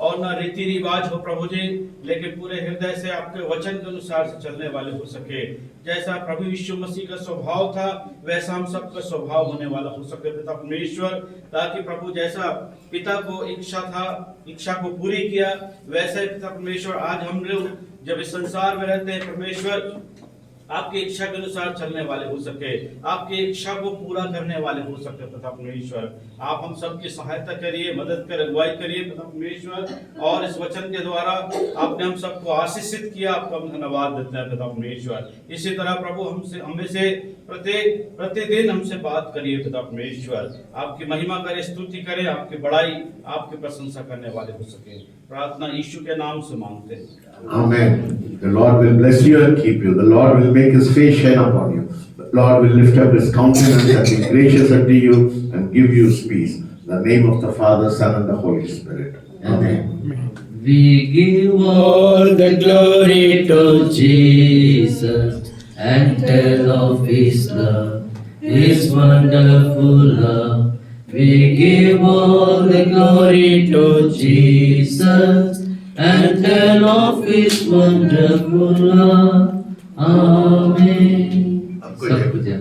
और ना रीति रिवाज हो प्रभु जी, लेकिन पूरे हृदय से आपके वचन के अनुसार से चलने वाले हो सके। जैसा प्रभु यीशु मसीह का स्वभाव था वैसा हम सबका स्वभाव होने वाला हो सके पिता परमेश्वर। ताकि प्रभु जैसा पिता को इच्छा था, इच्छा को पूरी किया, वैसे ही पिता परमेश्वर आज हम लोग जब इस संसार में रहते हैं परमेश्वर, आपकी इच्छा के अनुसार चलने वाले हो सके, आपकी इच्छा को पूरा करने वाले हो सके पिता परमेश्वर। आप हम सबकी सहायता करिए, मदद कर, अगुवाई करिए पिता परमेश्वर। और इस वचन के द्वारा आपने हम सबको आशीषित किया, आपका हम धन्यवाद देते हैं पिता परमेश्वर। इसी तरह प्रभु हमें से प्रतिदिन हमसे बात करिए पिता परमेश्वर। आपकी महिमा करे, स्तुति करे, आपकी बड़ाई, आपकी प्रशंसा करने वाले हो सके। प्रार्थना यीशु के नाम से मांगते हैं। Amen. The Lord will bless you and keep you. The Lord will make his face shine upon you. The Lord will lift up his countenance and be gracious unto you and give you peace. In the name of the Father, Son, and the Holy Spirit. Amen. We give all the glory to Jesus and tell of his love, his wonderful love. We give all the glory to Jesus and tell of his wonderful love. Amen. Good. सब कुछ है।